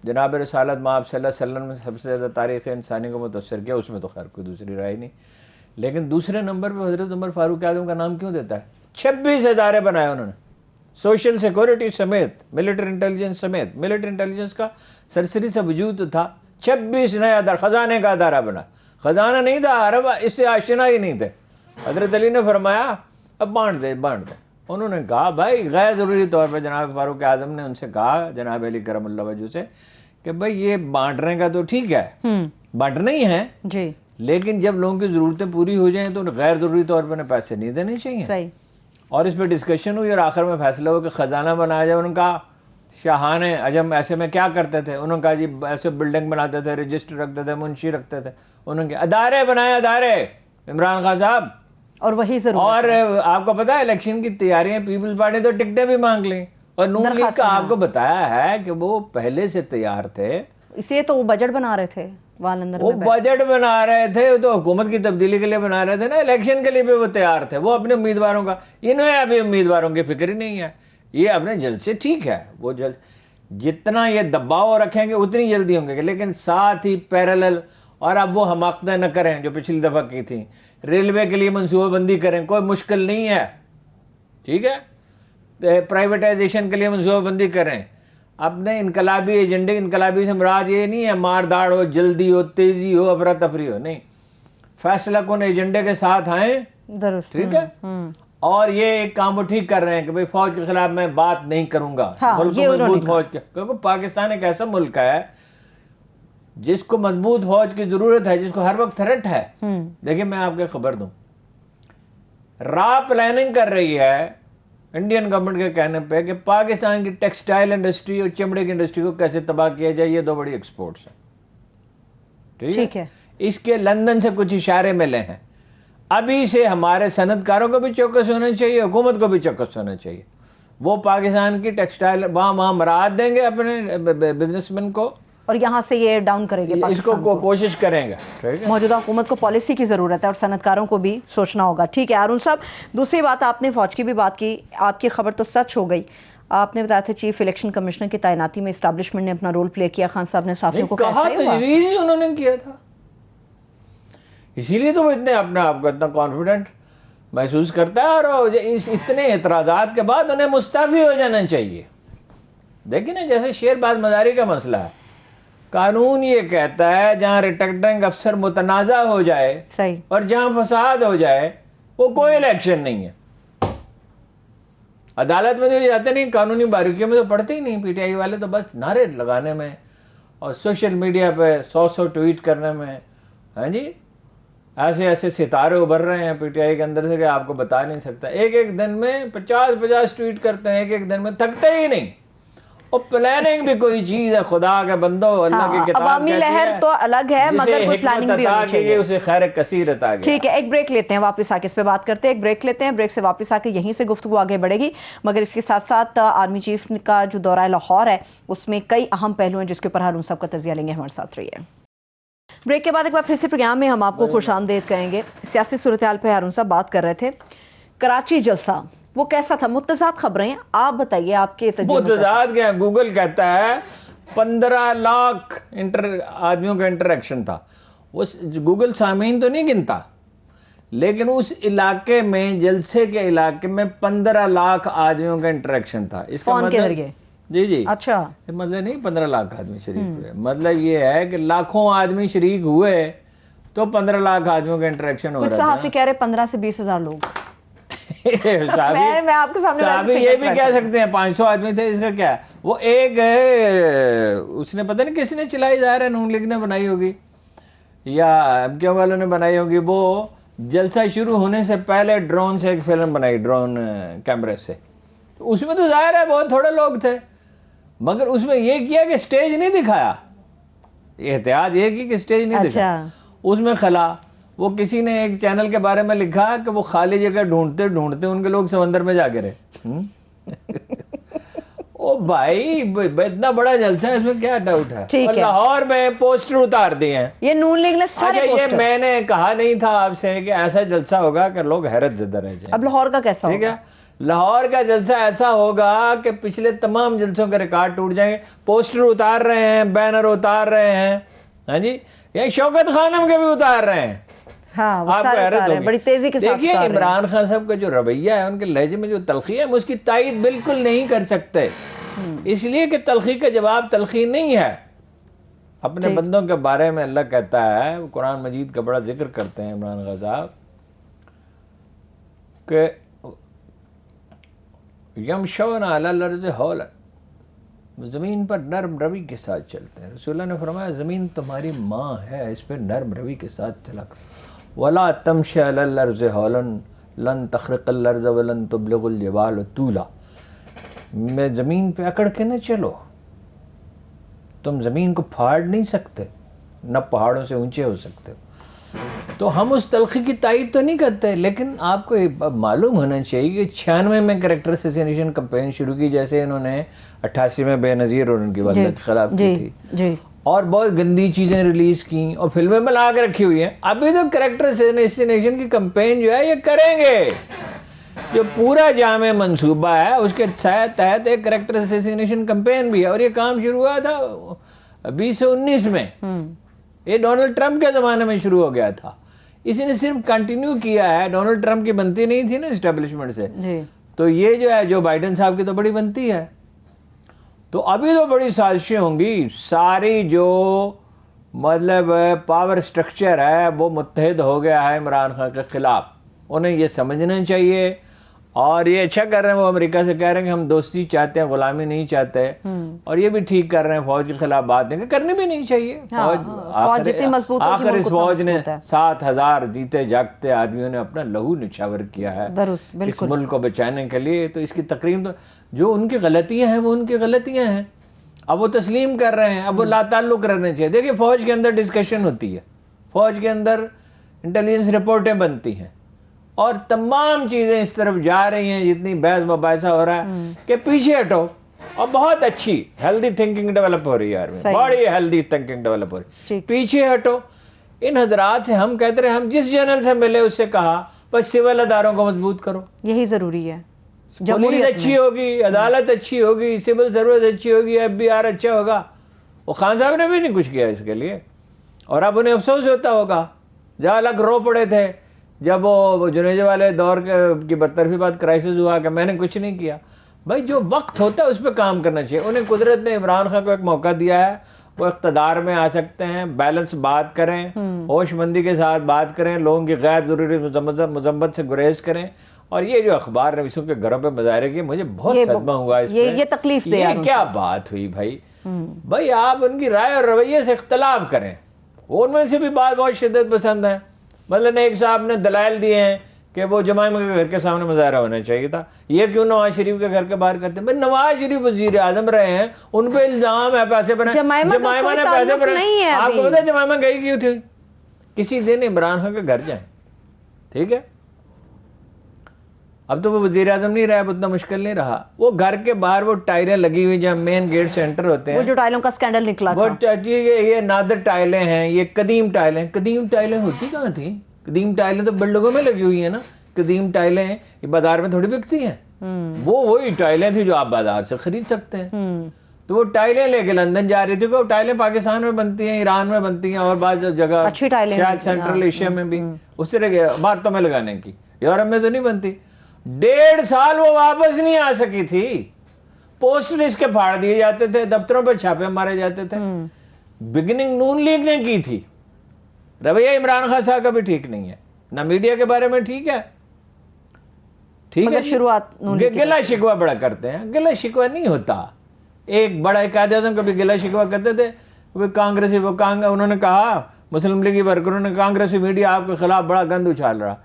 جناب رسالت مآب صلی اللہ علیہ وسلم میں سب سے زیادہ تاریخ انسانی کو متاثر کیا. اس میں تو خیر کوئی دوسری رائے نہیں، لیکن دوسرے نمبر پہ حضرت عمر فاروق اعظم کا نام کیوں دیتا ہے؟ 26 ادارے بنائے انہوں نے، سوشل سیکورٹی سمیت، ملٹری انٹیلیجنس سمیت. ملٹری انٹیلیجنس کا سرسری سے وجود تھا، 26 نیا خزانے کا ادارہ بنا. خزانہ نہیں تھا، عرب اس سے آشنا ہی نہیں تھے. حضرت علی نے فرمایا اب بانٹ دے. انہوں نے کہا بھائی غیر ضروری طور پہ جناب فاروق اعظم نے ان سے کہا جناب علی کرم اللہ وجہ سے کہ بھائی یہ بانٹنے کا تو ٹھیک ہے، بانٹنا ہی ہے جی، لیکن جب لوگوں کی ضرورتیں پوری ہو جائیں تو غیر ضروری طور پہ پیسے نہیں دینے چاہیے. صحیح. اور اس پہ ڈسکشن ہوئی اور آخر میں فیصلہ ہوا کہ خزانہ بنایا جائے. انہوں نے کہا شاہان عجم ایسے میں کیا کرتے تھے؟ انہوں نے کہا جی ایسے بلڈنگ بناتے تھے، رجسٹر رکھتے تھے، منشی رکھتے تھے. انہوں نے کہا ادارے بنائے، ادارے عمران خان صاحب. اور وہی ضرور. اور آپ کو پتا ہے الیکشن کی تیاریاں پیپلز پارٹی تو ٹکٹیں بھی مانگ لیں. اور نون لیگ کا آپ کو بتایا ہے کہ وہ پہلے سے تیار تھے، اس لیے تو وہ بجٹ بنا رہے تھے. وہ بجٹ بنا رہے تھے تو حکومت کی تبدیلی کے لیے بنا رہے تھے نا، الیکشن کے لیے بھی وہ تیار تھے. وہ اپنے امیدواروں کا، انہیں ابھی امیدواروں کی فکر ہی نہیں ہے. یہ اپنے جلد سے ٹھیک ہے، وہ جتنا یہ دباؤ رکھیں گے اتنی جلدی ہوں گے، لیکن ساتھ ہی پیرالل. اور اب وہ حماقتیں نہ کریں جو پچھلی دفعہ کی تھیں. ریلوے کے لیے منصوبہ بندی کریں، کوئی مشکل نہیں ہے، ٹھیک ہے. پرائیویٹائزیشن کے لیے منصوبہ بندی کریں. اپنے انقلابی ایجنڈے، انقلابی سے مراد یہ نہیں ہے مار داڑ ہو، جلدی ہو، تیزی ہو، افراتفری ہو، نہیں. فیصلہ کن ایجنڈے کے ساتھ آئیں، ٹھیک ہے. اور یہ ایک کام وہ ٹھیک کر رہے ہیں کہ بھئی فوج کے خلاف میں بات نہیں کروں گا. ملک کو مضبوط فوج کے، کیونکہ پاکستان ایک ایسا ملک ہے جس کو مضبوط فوج کی ضرورت ہے، جس کو ہر وقت تھریٹ ہے. دیکھیں میں آپ کو خبر دوں، را پلاننگ کر رہی ہے انڈین گورنمنٹ کے کہنے پہ کہ پاکستان کی ٹیکسٹائل انڈسٹری اور چمڑے کی انڈسٹری کو کیسے تباہ کیا جائے. یہ دو بڑی ایکسپورٹس ہیں، ٹھیک ہے. اس کے لندن سے کچھ اشارے ملے ہیں. ابھی سے ہمارے صنعت کاروں کو بھی چوکس ہونا چاہیے، حکومت کو بھی چوکس ہونا چاہیے. وہ پاکستان کی ٹیکسٹائل وہاں مراعات دیں گے اپنے بزنس مین کو، اور یہاں سے یہ ڈاؤن کریں گے. اس کو کوشش کریں گے. موجودہ حکومت کو پالیسی کی ضرورت ہے اور صنعت کاروں کو بھی سوچنا ہوگا. ٹھیک ہے ہارون صاحب، دوسری بات آپ نے فوج کی بھی بات کی، آپ کی خبر تو سچ ہو گئی. آپ نے بتایا تھا چیف الیکشن کمشنر کی تعیناتی میں اسٹیبلشمنٹ نے اپنا رول پلے کیا. خان صاحب نے صحافیوں کو کہا تجویز انہوں نے کیا تھا، اسی لیے تو وہ اتنے اپنے آپ کو اتنا کانفیڈنٹ محسوس کرتا ہے. اور اس اتنے اعتراضات کے بعد انہیں مستعفی ہو جانا چاہیے. دیکھیں نا جیسے شیر باز مزاری کا مسئلہ ہے، قانون یہ کہتا ہے جہاں ریٹرننگ افسر متنازع ہو جائے اور جہاں فساد ہو جائے وہ کوئی الیکشن نہیں ہے. عدالت میں تو جاتے نہیں، قانونی باریکیوں میں تو پڑھتے ہی نہیں. پی ٹی آئی والے تو بس نعرے لگانے میں اور سوشل میڈیا پہ 100 ٹویٹ کرنے میں. ہاں جی، ایسے ایسے ستارے ابھر رہے ہیں پی ٹی آئی کے اندر سے کہ آپ کو بتا نہیں سکتا. ایک دن میں 50 ٹویٹ کرتے ہیں، ایک دن میں تھکتے ہی نہیں. اور پلاننگ بھی کوئی چیز ہے، خدا کے بندو، اللہ کی کتاب عوامی لہر تو الگ ہے مگر کوئی پلاننگ بھی ہونی چاہیے. اسے خیر کثیر عطا گیا. ٹھیک ہے، ایک بریک لیتے ہیں، واپس آ کے اس پہ بات کرتے ہیں. ایک بریک لیتے ہیں، بریک سے واپس آ کے یہیں سے گفتگو آگے بڑھے گی. مگر اس کے ساتھ ساتھ آرمی چیف کا جو دورہ لاہور ہے اس میں کئی اہم پہلو ہیں جس کے اوپر ہارون صاحب کا تجزیہ لیں گے. ہمارے ساتھ رہیے. بریک کے بعد ایک بار پھر سے پروگرام میں ہم آپ کو خوش آمدید کہیں گے. سیاسی صورتحال پہ ہارون صاحب بات کر رہے تھے. کراچی جلسہ وہ کیسا تھا؟ متضاد خبریں ہیں، آپ بتائیے آپ کے تجزیے. متضاد کیا؟ گوگل کہتا ہے 15 لاکھ آدمیوں کا انٹریکشن تھا. گوگل سامعین تو نہیں گنتا، لیکن اس علاقے میں جلسے کے علاقے میں 15 لاکھ آدمیوں کا انٹریکشن تھا. اس کا کے ذریعے جی اچھا مطلب نہیں 15 لاکھ آدمی شریک ہوئے، مطلب یہ ہے کہ لاکھوں آدمی شریک ہوئے تو 15 لاکھ آدمیوں کا انٹریکشن ہو رہا ہے. کچھ صحافی کہہ رہے 15 سے 20 ہزار لوگ. میں آپ کے سامنے یہ بھی کہہ سکتے ہیں 500 آدمی تھے. اس کا کیا ہے؟ وہ ایک اس نے پتہ نہیں کس نے چلائی، ظاہر ہے نون لیگ نے بنائی ہوگی یا ایم کیو والوں نے بنائی ہوگی. وہ جلسہ شروع ہونے سے پہلے ڈرون سے ایک فلم بنائی، ڈرون کیمرے سے. اس میں تو ظاہر ہے بہت تھوڑے لوگ تھے، مگر اس میں یہ کیا کہ سٹیج نہیں دکھایا. احتیاط یہ کی کہ سٹیج نہیں دکھایا. اس میں خلا وہ کسی نے ایک چینل کے بارے میں لکھا کہ وہ خالی جگہ ڈھونڈتے ڈھونڈتے ان کے لوگ سمندر میں جا گرے. او بھائی اتنا بڑا جلسہ ہے، اس میں کیا ڈاؤٹ ہے؟ لاہور میں پوسٹر اتار دیے ہیں. یہ نون لیگ نے سارے پوسٹر. یہ میں نے کہا نہیں تھا آپ سے کہ ایسا جلسہ ہوگا کہ لوگ حیرت زدہ رہ جائیں. اب لاہور کا کیسا ہوگا؟ ٹھیک ہے، لاہور کا جلسہ ایسا ہوگا کہ پچھلے تمام جلسوں کے ریکارڈ ٹوٹ جائیں گے. پوسٹر اتار رہے ہیں، بینر اتار رہے ہیں. ہاں جی، یہ شوکت خانم کے بھی اتار رہے ہیں. آپ کو حیرت ہوگی، بڑی تیزی کے ساتھ. دیکھیے عمران خان صاحب کا جو رویہ ہے، ان کے لہجے میں جو تلخی ہے، ہم اس کی تائید بالکل نہیں کر سکتے، اس لیے کہ تلخی کا جواب تلخی نہیں ہے. اپنے بندوں کے بارے میں اللہ کہتا ہے, وہ قرآن مجید کا بڑا ذکر کرتے ہیں عمران خان صاحب, کہ یمشون علی الارض ہولا, زمین پر نرم روی کے ساتھ چلتے ہیں. رسول اللہ نے فرمایا زمین تمہاری ماں ہے, اس پہ نرم روی کے ساتھ چلا کر. ولا تمشی علی الارض ہولا لن تخرق الارض ولن تبلغ الجبال طولا, میں زمین پہ اکڑ کے نہ چلو, تم زمین کو پھاڑ نہیں سکتے, نہ پہاڑوں سے اونچے ہو سکتے. تو ہم اس تلخی کی تائید تو نہیں کرتے, لیکن آپ کو معلوم ہونا چاہیے کہ 96 میں کریکٹر اسیسینیشن کمپین شروع کی, جیسے انہوں نے 88 میں بے نظیر اور ان کی والدہ کے خلاف کی تھی, اور بہت گندی چیزیں ریلیز کی اور فلمیں بنا کے رکھی ہوئی ہیں. ابھی تو کریکٹر اسیسینیشن کی کمپین جو ہے یہ کریں گے, جو پورا جامع منصوبہ ہے اس کے تحت ایک کریکٹر اسیسینیشن کمپین بھی ہے, اور یہ کام شروع ہوا تھا 2019 میں. یہ ڈونلڈ ٹرمپ کے زمانے میں شروع ہو گیا تھا, اس نے صرف کنٹینیو کیا ہے. ڈونلڈ ٹرمپ کی بنتی نہیں تھی نا اسٹیبلشمنٹ سے, تو یہ جو ہے جو بائیڈن صاحب کی تو بڑی بنتی ہے. تو ابھی تو بڑی سازشیں ہوں گی, ساری جو مطلب پاور سٹرکچر ہے وہ متحد ہو گیا ہے عمران خان کے خلاف. انہیں یہ سمجھنا چاہیے, اور یہ اچھا کر رہے ہیں, وہ امریکہ سے کہہ رہے ہیں کہ ہم دوستی چاہتے ہیں, غلامی نہیں چاہتے, اور یہ بھی ٹھیک کر رہے ہیں. فوج کے خلاف بات نہیں کرنی بھی نہیں چاہیے. آخر اس فوج نے 7,000 جیتے جاگتے آدمیوں نے اپنا لہو نچھاور کیا ہے اس ملک کو بچانے کے لیے. تو اس کی تقریب, تو جو ان کی غلطیاں ہیں وہ ان کی غلطیاں ہیں, اب وہ تسلیم کر رہے ہیں, اب وہ لا تعلق رہنے چاہیے. دیکھیں فوج کے اندر ڈسکشن ہوتی ہے, فوج کے اندر انٹیلیجنس رپورٹیں بنتی ہیں, اور تمام چیزیں اس طرف جا رہی ہیں, جتنی بحث مباحثہ ہو رہا ہے کہ پیچھے ہٹو, اور بہت اچھی ہیلدی تھنکنگ ڈیولپ ہو رہی ہے, بڑی ہیلدی تھنکنگ ڈیولپ ہو رہی ہے, پیچھے ہٹو. ان حضرات سے ہم کہتے رہے, ہم جس جنرل سے ملے اس سے کہا بس سول اداروں کو مضبوط کرو, یہی ضروری ہے. پولیس اچھی ہوگی, عدالت اچھی ہوگی, سول سروس اچھی ہوگی, FBR اچھا ہوگا. وہ خان صاحب نے بھی نہیں کچھ کیا اس کے لیے, اور اب انہیں افسوس ہوتا ہوگا. جہاں الگ رو پڑے تھے جب وہ جنیجے والے دور کی برطرفی بعد کرائسس ہوا کہ میں نے کچھ نہیں کیا. بھائی جو وقت ہوتا ہے اس پہ کام کرنا چاہیے. انہیں قدرت نے عمران خان کو ایک موقع دیا ہے, وہ اقتدار میں آ سکتے ہیں, بیلنس بات کریں, ہوش مندی کے ساتھ بات کریں, لوگوں کی غیر ضروری مذمت سے گریز کریں. اور یہ جو اخبار نویسوں کے گھروں پہ مظاہرے کیے, مجھے بہت صدمہ ہوا اس پہ. یہ تکلیف دے, یہ کیا بات ہوئی بھائی. بھائی آپ ان کی رائے اور رویے سے اختلاف کریں, ان میں سے بھی بات بہت شدت پسند ہے. مطلب ایک صاحب نے دلائل دیے ہیں کہ وہ جمائمہ کے گھر کے سامنے مظاہرہ ہونا چاہیے تھا, یہ کیوں نواز شریف کے گھر کے باہر کرتے ہیں. نواز شریف وزیر اعظم رہے ہیں, ان پہ الزام ہے پیسے پر, جمائمہ نے پیسے پر. آپ کو پتا ہے جمائمہ گئی کیوں تھی؟ کسی دن عمران خان کے گھر جائیں, ٹھیک ہے, اب تو وہ وزیر اعظم نہیں رہا, اب اتنا مشکل نہیں رہا. وہ گھر کے باہر وہ ٹائلیں لگی ہوئی جہاں مین گیٹ سے انٹر ہوتے ہیں, وہ جو ٹائلوں کا سکینڈل نکلا تھا, یہ نادر ٹائلیں ہیں, یہ قدیم ٹائلیں. قدیم ٹائلیں ہوتی کہاں تھیں؟ قدیم ٹائلیں تو بلڈنگوں میں لگی ہوئی ہیں نا. قدیم ٹائلیں یہ بازار میں تھوڑی بکتی ہیں, وہی ٹائلیں تھی جو آپ بازار سے خرید سکتے ہیں. تو وہ ٹائلیں لے کے لندن جا رہی تھی. وہ ٹائلیں پاکستان میں بنتی ہیں, ایران میں بنتی ہیں, اور بعض جگہ شاید سینٹرل ایشیا میں بھی, اس سے عمارتوں میں لگانے کی. یورپ میں تو نہیں بنتی. 1.5 سال وہ واپس نہیں آ سکی تھی. پوسٹر اس کے پھاڑ دیے جاتے تھے, دفتروں پہ چھاپے مارے جاتے تھے. بگننگ نون لیگ نے کی تھی. رویہ عمران خان صاحب کا بھی ٹھیک نہیں ہے, نہ میڈیا کے بارے میں ٹھیک ہے, ٹھیک ہے. شروعات گلا شکوہ بڑا کرتے ہیں. گلا شکوہ نہیں ہوتا. ایک بڑا قائد اعظم کبھی گلا شکوہ کرتے تھے, وہ کانگریسی, انہوں نے کہا مسلم لیگی ورکروں نے, کانگریسی میڈیا آپ کے خلاف بڑا گند اچھال رہا,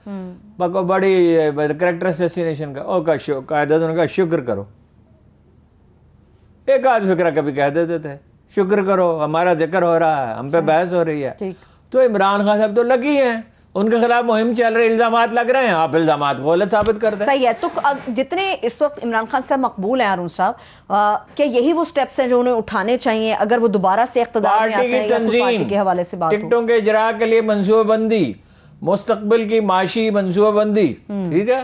بڑی کریکٹر اسیسینیشن کا. قائد اعظم نے کہا شکر کرو. ایک آدھ فکرہ کبھی کہہ دیتے تھے شکر کرو, ہمارا ذکر ہو رہا ہے, ہم پہ بحث ہو رہی ہے. تو عمران خان صاحب تو لگی ہیں, ان کے خلاف مہم چل رہی, الزامات لگ رہے ہیں, آپ الزامات غلط ثابت کرتے ہیں. صحیح ہے. تو جتنے اس وقت عمران خان صاحب مقبول ہیں ہارون صاحب, کیا یہی وہ سٹیپس ہیں جو انہیں اٹھانے چاہیے اگر وہ دوبارہ سے اقتدار میں آتے ہیں, یا پارٹی کے حوالے سے بات ہو؟ ٹکٹوں کے اجراء کے لیے منصوبہ بندی, مستقبل کی معاشی منصوبہ بندی, ٹھیک ہے,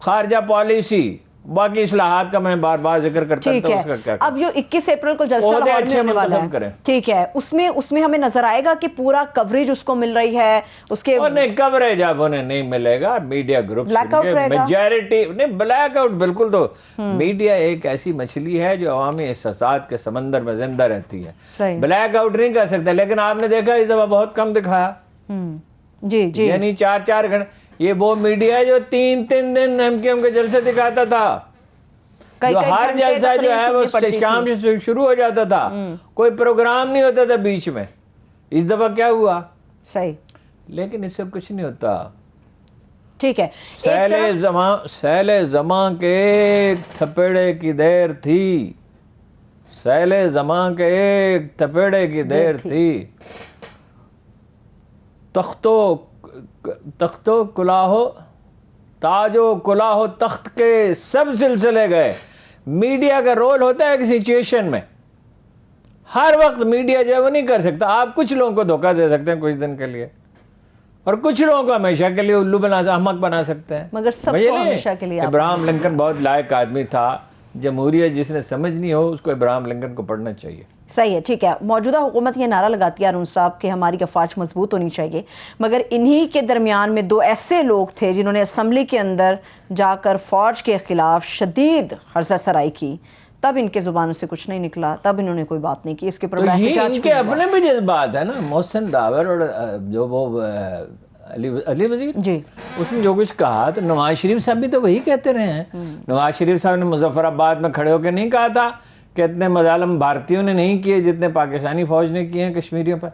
خارجہ پالیسی, باقی اصلاحات کا میں بار بار ذکر کرتا ہوں اس کا کیا. اب جو 21 اپریل کو جلسہ لاہور میں ہونے والا ہے, ٹھیک ہے, اس میں ہمیں نظر آئے گا کہ پورا کوریج اس کو مل رہی ہے, اس کے نہیں کوریج اب انہیں نہیں ملے گا. میڈیا گروپ میجارٹی نہیں, بلیک آؤٹ بالکل. تو میڈیا ایک ایسی مچھلی ہے جو عوامی احساسات کے سمندر میں زندہ رہتی ہے, بلیک آؤٹ نہیں کر سکتے. لیکن آپ نے دیکھا اس دفعہ بہت کم دکھایا, جی جی, یعنی 4 گھنٹے. یہ وہ میڈیا ہے جو 3 دن ایم کیو ایم کے جلسے دکھاتا تھا, جو ہر جلسہ جو ہے وہ شام سے شروع ہو جاتا تھا, کوئی پروگرام نہیں ہوتا تھا بیچ میں. اس دفعہ کیا ہوا؟ صحیح, لیکن اس سے کچھ نہیں ہوتا. ٹھیک ہے, سیل زماں کے تھپیڑے کی دیر تھی, سیل زماں کے ایک تھپیڑے کی دیر تھی, تختو کلاہو تاجو کلاہو تخت کے سب سلسلے گئے. میڈیا کا رول ہوتا ہے ایک سچویشن میں, ہر وقت میڈیا جو ہے وہ نہیں کر سکتا. آپ کچھ لوگوں کو دھوکہ دے سکتے ہیں کچھ دن کے لیے, اور کچھ لوگوں کو ہمیشہ کے لیے الو احمق بنا سکتے ہیں. مگر سب کو ہمیشہ کے لیے. ابراہم لنکن بہت لائق آدمی تھا. جمہوریت جس نے سمجھنی ہو اس کو ابراہم لنکن کو پڑھنا چاہیے. صحیح ہے, ٹھیک ہے. موجودہ حکومت یہ نعرہ لگاتی ہے ہارون صاحب کہ ہماری افواج مضبوط ہونی چاہیے, مگر انہی کے درمیان میں 2 ایسے لوگ تھے جنہوں نے اسمبلی کے اندر جا کر فوج کے خلاف شدید ہرزہ سرائی کی, تب ان کے زبانوں سے کچھ نہیں نکلا, تب انہوں نے کوئی بات نہیں کی. اس کے پر ان کے اپنے بھی جذبات ہے نا. محسن داور اور جو وہ علی وزیر, جی, اس نے جو کچھ کہا تو نواز شریف صاحب بھی تو وہی کہتے رہے ہیں. نواز شریف صاحب نے مظفر آباد میں کھڑے ہو کے نہیں کہا تھا کہ اتنے مظالم بھارتیوں نے نہیں کیے جتنے پاکستانی فوج نے کیے ہیں کشمیریوں پر.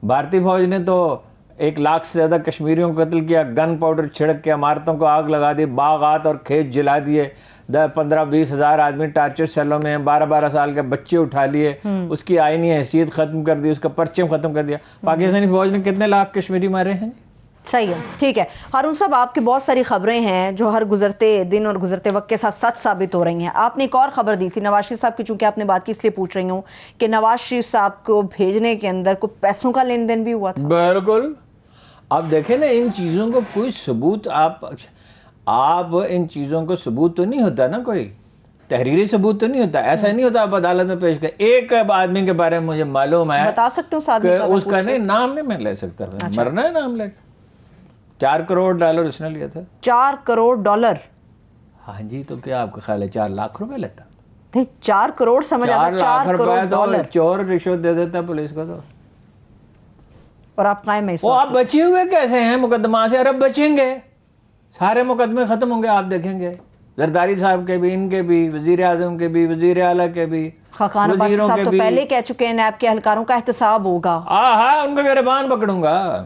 بھارتی فوج نے تو 1 لاکھ سے زیادہ کشمیریوں کو قتل کیا, گن پاؤڈر چھڑک کے عمارتوں کو آگ لگا دی, باغات اور کھیت جلا دیے, 15-20 ہزار آدمی ٹارچر سیلوں میں, 12 سال کے بچے اٹھا لیے, اس کی آئینی حیثیت ختم کر دی, اس کا پرچم ختم کر دیا. پاکستانی فوج نے کتنے لاکھ کشمیری مارے ہیں. صحیح ہے, ٹھیک ہے. ہارون صاحب, آپ کی بہت ساری خبریں ہیں جو ہر گزرتے دن اور گزرتے وقت کے ساتھ سچ ثابت ہو رہی ہیں. آپ نے ایک اور خبر دی تھی نواز شریف صاحب کی, چونکہ آپ نے بات کی اس لیے پوچھ رہی ہوں کہ نواز شریف صاحب کو بھیجنے کے اندر کوئی پیسوں کا لین دین بھی ہوا تھا. بالکل. آپ دیکھیں نا, ان چیزوں کو کوئی ثبوت, آپ ان چیزوں کو ثبوت تو نہیں ہوتا نا, کوئی تحریری ثبوت تو نہیں ہوتا. ایسا نہیں ہوتا آپ عدالت میں پیش کریں. ایک آدمی کے بارے میں مجھے معلوم ہے, بتا سکتے ہو اس کا نہیں نام نہیں میں لے سکتا, مرنا ہے نام لے. $4 کروڑ اس نے لیا تھا. $4 کروڑ. ہاں جی, تو کیا آپ کا خیال ہے 4 لاکھ روپے لیتا؟ نہیں, 4 کروڑ سمجھ آتا. 4 کروڑ ڈالر. چور رشوت دے دیتا پولیس کو تو. اور آپ قائم ہیں, وہ آپ بچے ہوئے کیسے ہیں مقدمہ سے؟ عرب بچیں گے, سارے مقدمے ختم ہوں گے. آپ دیکھیں گے زرداری صاحب کے بھی, ان کے بھی, وزیر اعظم کے بھی, وزیر اعلیٰ کے بھی, خاقان عباس صاحب تو پہلے کہہ چکے ہیں نیب کے اہلکاروں کا احتساب ہوگا. ہاں, ان کا گریبان پکڑوں گا.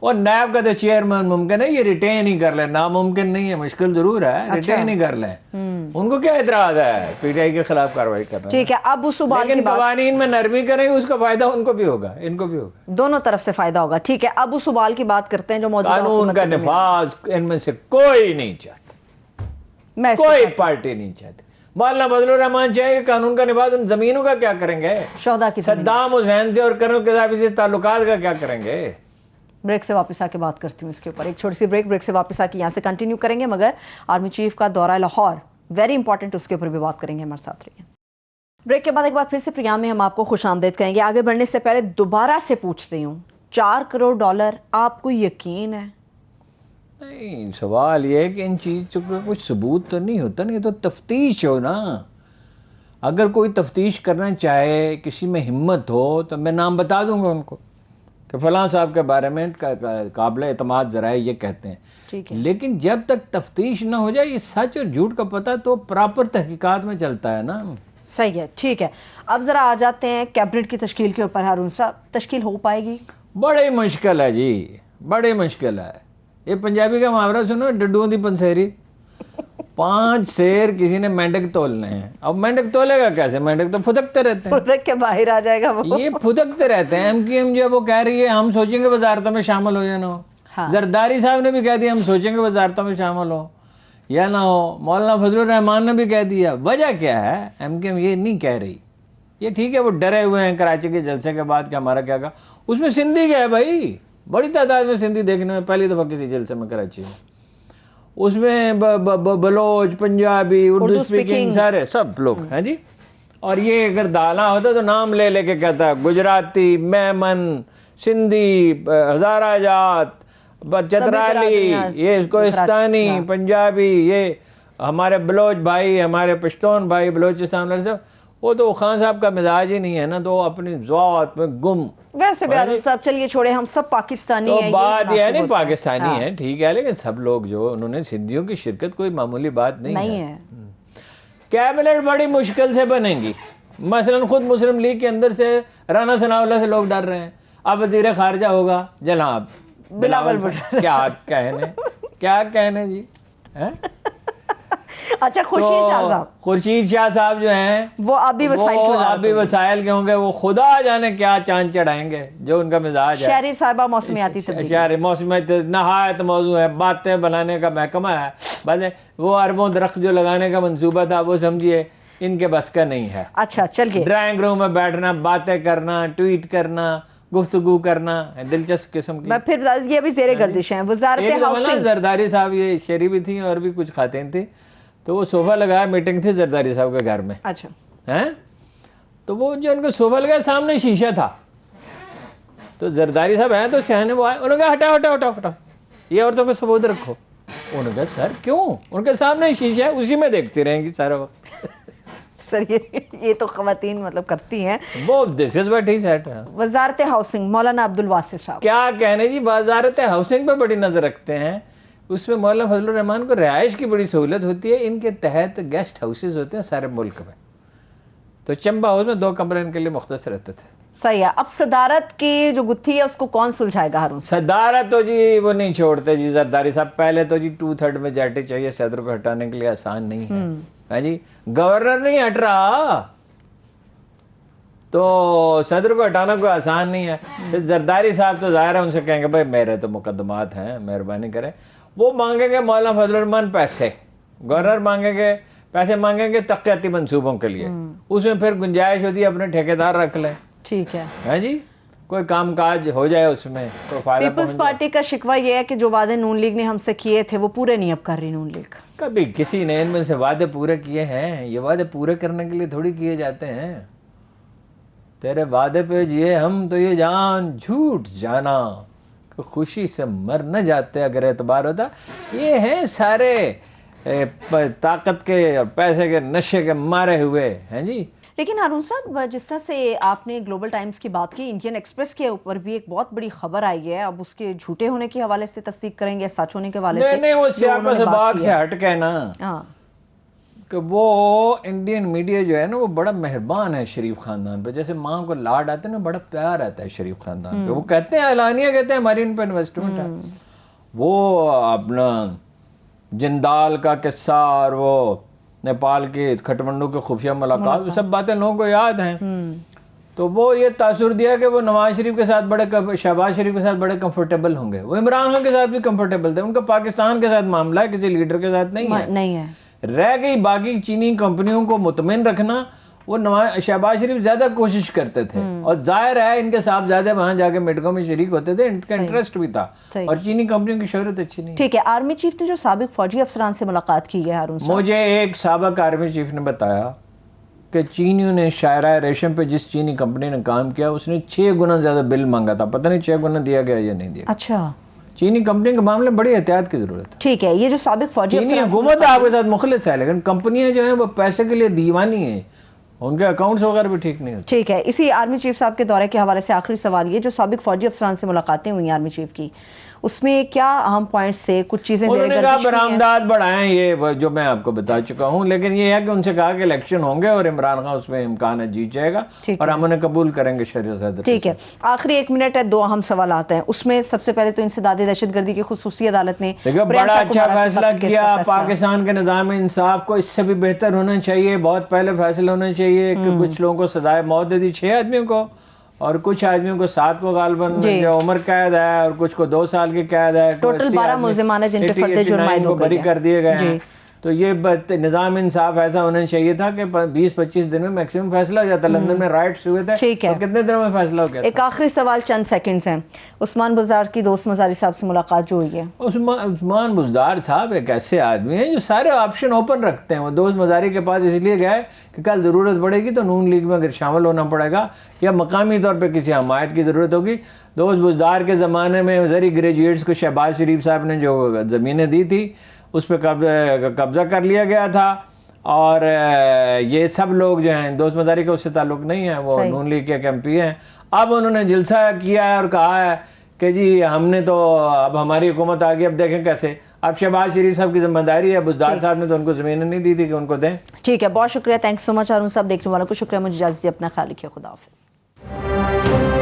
اور نیب کا تو چیئرمین ممکن ہے یہ ریٹین ہی کر لیں, ناممکن نہیں ہے, مشکل ضرور ہے, ریٹین ہی کر لیں. ان کو کیا اعتراض ہے پی ٹی آئی کے خلاف کارروائی کرنا؟ ٹھیک ہے. اب اس لیکن قوانین میں نرمی کریں گے, اس کا فائدہ ان کو بھی ہوگا, ان کو بھی ہوگا, دونوں طرف سے فائدہ ہوگا. ٹھیک ہے. اب اس سوال کی بات کرتے ہیں جو موجودہ قانون کا نفاذ ان میں سے کوئی نہیں چاہتا, کوئی پارٹی نہیں چاہتی. مولانا فضل الرحمان چاہیے قانون کا نفاذ, ان زمینوں کا کیا کریں گے؟ شہداء کی صدام حسین سے اور کرنل قذافی سے تعلقات کا کیا کریں گے؟ بریک سے واپس آ کے بات کرتی ہوں اس کے اوپر. ایک چھوٹی سی بریک سے واپس آ کے یہاں سے کنٹینیو کریں گے, مگر آرمی چیف کا دورہ لاہور ویری امپورٹنٹ, اس کے اوپر بھی بات کریں گے. ہمارے ساتھ رہیے. بریک کے بعد ایک بار پھر سے پروگرام میں ہم آپ کو خوش آمدید کہیں گے. آگے بڑھنے سے پہلے دوبارہ سے پوچھتی ہوں, $4 کروڑ آپ کو یقین ہے؟ نہیں, سوال یہ ہے کہ ان چیزوں کا کچھ ثبوت تو نہیں ہوتا. نہیں تو تفتیش ہو نا. اگر کوئی تفتیش کرنا چاہے, کسی میں ہمت ہو, تو میں نام بتا دوں گا ان کو کہ فلاں صاحب کے بارے میں قابل اعتماد ذرائع یہ کہتے ہیں. لیکن جب تک تفتیش نہ ہو جائے, یہ سچ اور جھوٹ کا پتہ تو پراپر تحقیقات میں چلتا ہے نا. صحیح ہے, ٹھیک ہے. اب ذرا آ جاتے ہیں کیبنٹ کی تشکیل کے اوپر. ہارون صاحب, تشکیل ہو پائے گی؟ بڑی مشکل ہے جی, بڑی مشکل ہے. یہ پنجابی کا محاورہ سنو, ڈڈوں دی پنسیری. 5 سیر کسی نے مینڈک تولنے ہیں. اب مینڈک تولے گا کیسے؟ مینڈک تو پھدکتے رہتے ہیں, پھدک کے باہر آ جائے گا وہ. یہ پھدکتے رہتے ہیں. ایم کیو ایم جو وہ کہہ رہی ہے ہم سوچیں گے وزارتوں میں شامل ہو یا نہ ہو. زرداری صاحب نے بھی کہہ دیا ہم سوچیں گے وزارتوں میں شامل ہو یا نہ ہو. مولانا فضل الرحمان نے بھی کہہ دیا. وجہ کیا ہے؟ ایم کیو ایم یہ نہیں کہہ رہی. یہ ٹھیک ہے وہ ڈرے ہوئے ہیں کراچی کے جلسے کے بعد کہ ہمارا کیا کہا. اس میں سندھی گئے بھائی, بڑی تعداد میں سندھی دیکھنے میں پہلی دفعہ کسی جلسے میں کراچی میں. اس میں بلوچ، پنجابی، اردو اسپیکنگ سارے سب لوگ ہیں جی. اور یہ اگر دانا ہوتا تو نام لے لے کے کہتا ہے گجراتی، میمن، سندھی، ہزارہ جات، چترالی، یہ کوہستانی، پنجابی، یہ ہمارے بلوچ بھائی، ہمارے پشتون بھائی بلوچستان والے، وہ تو خان صاحب کا مزاج ہی نہیں ہے نا، تو وہ اپنی ذات میں گم. ویسے بھی ہارون صاحب چلیے چھوڑے، ہم سب پاکستانی ہیں. تو بات یہ ہے نہیں پاکستانی ہیں ٹھیک ہے، لیکن سب لوگ جو انہوں نے سندھیوں کی شرکت کوئی معمولی بات نہیں ہے. کیبنٹ بڑی مشکل سے بنے گی. مثلا خود مسلم لیگ کے اندر سے رانا ثناء اللہ سے لوگ ڈر رہے ہیں. اب وزیر خارجہ ہوگا جناب بلاول بھٹو. کیا کہنے جی. اچھا خورشید شاہ صاحب جو ہیں وہ ابھی وسائل کے ہوں گے، وہ خدا جانے کیا چاند چڑھائیں گے جو ان کا مزاج ہے. شہری صاحبہ موسمیاتی تبدیلی، موسمیاتی نہایت موضوع ہے. باتیں بنانے کا محکمہ ہے بس. وہ اربوں درخت جو لگانے کا منصوبہ تھا وہ سمجھیے ان کے بس کا نہیں ہے. اچھا چلیے، ڈرائنگ روم میں بیٹھنا، باتیں کرنا، ٹویٹ کرنا، گفتگو کرنا دلچسپ قسم کی. پھر یہ بھی زیر گردش ہیں. وزارت ہاؤسنگ، زرداری صاحب یہ شہری بھی تھیں اور بھی کچھ خواتین تھیں، تو وہ صوفہ لگایا، میٹنگ تھی زرداری صاحب کے گھر میں. اچھا ہیں تو وہ جو ان کو صوفہ لگایا سامنے شیشہ تھا، تو زرداری صاحب ہیں تو سیانے وہ آئے، انہوں نے کہا ہٹاؤ ہٹاؤ ہٹاؤ ہٹاؤ، یہ عورتوں کو ثبوت رکھو. انہوں نے کہا سر کیوں؟ ان کے سامنے شیشہ ہے، اسی میں دیکھتی رہیں گی سارا وقت. سر یہ تو خواتین مطلب کرتی ہیں. وہ دس از واٹ ہی سیڈ. وزارت ہاؤسنگ مولانا عبدالواسع صاحب کیا کہنے جی، وزارت ہاؤسنگ پہ بڑی نظر رکھتے ہیں. اس میں مولانا فضل الرحمان کو رہائش کی بڑی سہولت ہوتی ہے. ان کے تحت گیسٹ ہاؤسز ہوتے ہیں سارے ملک میں، تو چمبا ہاؤس میں 2 کمرے ان کے لیے مختص رہتے تھے. صحیح ہے. اب صدارت کی جو گتھی ہے اس کو کون سلجھائے گا ہارون؟ صدارت تو جی وہ نہیں چھوڑتے جی زرداری صاحب. پہلے تو جی 2/3 میجارٹی چاہیے، صدر کو ہٹانے کے لیے آسان نہیں ہے. ہاں جی، گورنر نہیں ہٹ رہا تو صدر کو ہٹانا کوئی آسان نہیں ہے. پھر زرداری صاحب تو ظاہر ہے ان سے کہیں گے بھائی میرے تو مقدمات ہیں، مہربانی کریں. وہ مانگیں گے مولانا فضل الرحمان پیسے، گورنر مانگیں گے پیسے، مانگیں گے ترقیاتی منصوبوں کے لیے. اس میں پھر گنجائش ہوتی ہے اپنے ٹھیکیدار رکھ لیں. ٹھیک ہے. ہاں جی، کوئی کام کاج ہو جائے اس میں تو فائدہ. پیپلز پارٹی کا شکوہ یہ ہے کہ جو وعدے نون لیگ نے ہم سے کیے تھے وہ پورے نہیں اب کر رہی نون لیگ. کبھی کسی نے ان میں سے وعدے پورے کیے ہیں؟ یہ وعدے پورے کرنے کے لیے تھوڑی کیے جاتے ہیں. تیرے وعدے پہ جیے ہم تو یہ جان جھوٹ جانا کہ خوشی سے مر نہ جاتے اگر اعتبار ہوتا. یہ ہیں سارے طاقت کے اور پیسے کے نشے کے مارے ہوئے ہیں جی. لیکن ہارون صاحب جس طرح سے آپ نے گلوبل ٹائمز کی بات کی، انڈین ایکسپریس کے اوپر بھی ایک بہت بڑی خبر آئی ہے. اب اس کے جھوٹے ہونے کے حوالے سے تصدیق کریں گے، سچ ہونے کے حوالے سے؟ نہیں، وہ سیاق و سباق سے ہٹ کے نا کہ وہ انڈین میڈیا جو ہے نا وہ بڑا مہربان ہے شریف خاندان پہ. جیسے ماں کو لاڈ آتا ہے نا، بڑا پیار آتا ہے شریف خاندان پہ. وہ کہتے ہیں اعلانیہ کہتے ہیں ہماری ان پہ انویسٹمنٹ ہے. وہ اپنا جندال کا قصہ اور وہ نیپال کی کھٹمنڈو کے خفیہ ملاقات، وہ سب باتیں لوگوں کو یاد ہیں. تو وہ یہ تاثر دیا کہ وہ نواز شریف کے ساتھ شہباز شریف کے ساتھ بڑے کمفرٹیبل ہوں گے. وہ عمران خان کے ساتھ بھی کمفرٹیبل تھے. ان کا پاکستان کے ساتھ معاملہ ہے، کسی لیڈر کے ساتھ نہیں ہے. رہ گئی باقی چینی کمپنیوں کو مطمئن رکھنا، وہ شہباز شریف زیادہ کوشش کرتے تھے. اور ظاہر ہے ان کے صاحبزادے وہاں جا کے میڈکو میں شریک ہوتے تھے، ان کا انٹرسٹ بھی تھا. اور چینی کمپنیوں کی شہرت اچھی نہیں. ٹھیک ہے. آرمی چیف نے جو سابق فوجی افسران سے ملاقات کی ہے ہارون صاحب، مجھے ایک سابق آرمی چیف نے بتایا کہ چینیوں نے شاہراہ ریشم پہ جس چینی کمپنی نے کام کیا اس نے 6 گنا زیادہ بل مانگا تھا. پتہ نہیں 6 گنا دیا گیا یا نہیں دیا. اچھا. چینی کمپنی کے معاملے بڑی احتیاط کی ضرورت ہے. ٹھیک ہے. یہ جو سابق فوجی چینی حکومت آپ کے ساتھ مخلص ہے، لیکن کمپنیاں جو ہیں وہ پیسے کے لیے دیوانی ہیں، ان کے اکاؤنٹس وغیرہ بھی ٹھیک نہیں ہوتے. ٹھیک ہے. اسی آرمی چیف صاحب کے دورے کے حوالے سے آخری سوال، یہ جو سابق فوجی افسران سے ملاقاتیں ہوئی آرمی چیف کی، اس میں کیا اہم پوائنٹس سے کچھ چیزیں انہوں نے کہا برآمدات بڑھائیں، یہ جو میں آپ کو بتا چکا ہوں. لیکن یہ ہے کہ ان سے کہا کہ الیکشن ہوں گے اور عمران خان اس میں امکان ہے جیت جائے گا اور ہم انہیں قبول کریں گے شریعت صدر. ٹھیک ہے. آخری 1 منٹ ہے، 2 اہم سوالات ہیں. اس میں سب سے پہلے تو انسداد دہشت گردی کی خصوصی عدالت نے بڑا اچھا فیصلہ کیا. پاکستان کے نظام انصاف کو اس سے بھی بہتر ہونا چاہیے. بہت پہلے فیصلہ ہونا چاہیے کہ کچھ لوگوں کو سزائے موت دے دی، 6 آدمیوں کو، اور کچھ آدمیوں کو 7 کو غالباً عمر قید ہے اور کچھ کو 2 سال کی قید ہے. ٹوٹل 12 ملزمان ہیں جن پہ فرد جرم عائد ہو گئی ہے. بری کر دیے گئے ہیں. تو یہ نظام انصاف ایسا ہونا چاہیے تھا کہ 20-25 دن میں میکسیمم فیصلہ ہو جاتا. لندن میں رائٹس ہوئے تھے تو کتنے دنوں میں فیصلہ ہو گیا. ایک آخری سوال چند سیکنڈز ہیں. عثمان بزدار کی دوست مزاری صاحب سے ملاقات جو ہوئی ہے. عثمان بزدار صاحب ایک ایسے آدمی ہیں جو سارے آپشن اوپن رکھتے ہیں. وہ دوست مزاری کے پاس اس لیے گئے کہ کل ضرورت پڑے گی تو نون لیگ میں اگر شامل ہونا پڑے گا یا مقامی طور پہ کسی حمایت کی ضرورت ہوگی. دوست بزدار کے زمانے میں زرعی گریجویٹس کو شہباز شریف صاحب نے جو زمینیں دی تھی اس پہ قبضہ کر لیا گیا تھا. اور یہ سب لوگ جو ہیں دوست مزاری کا اس سے تعلق نہیں ہے, وہ نون لیگ کے ایک ایم پی ہیں. اب انہوں نے جلسہ کیا ہے اور کہا ہے کہ جی ہم نے تو اب ہماری حکومت آ گئی, اب دیکھیں کیسے. اب شہباز شریف صاحب کی ذمہ داری ہے, بزدار صاحب نے تو ان کو زمینیں نہیں دی تھی کہ ان کو دیں. ٹھیک ہے, بہت شکریہ, تھینک یو سو مچ ہارون صاحب. دیکھنے والوں کو شکریہ, مجھے اجازت دیجیے, اپنا خیال رکھیے, خدا حافظ.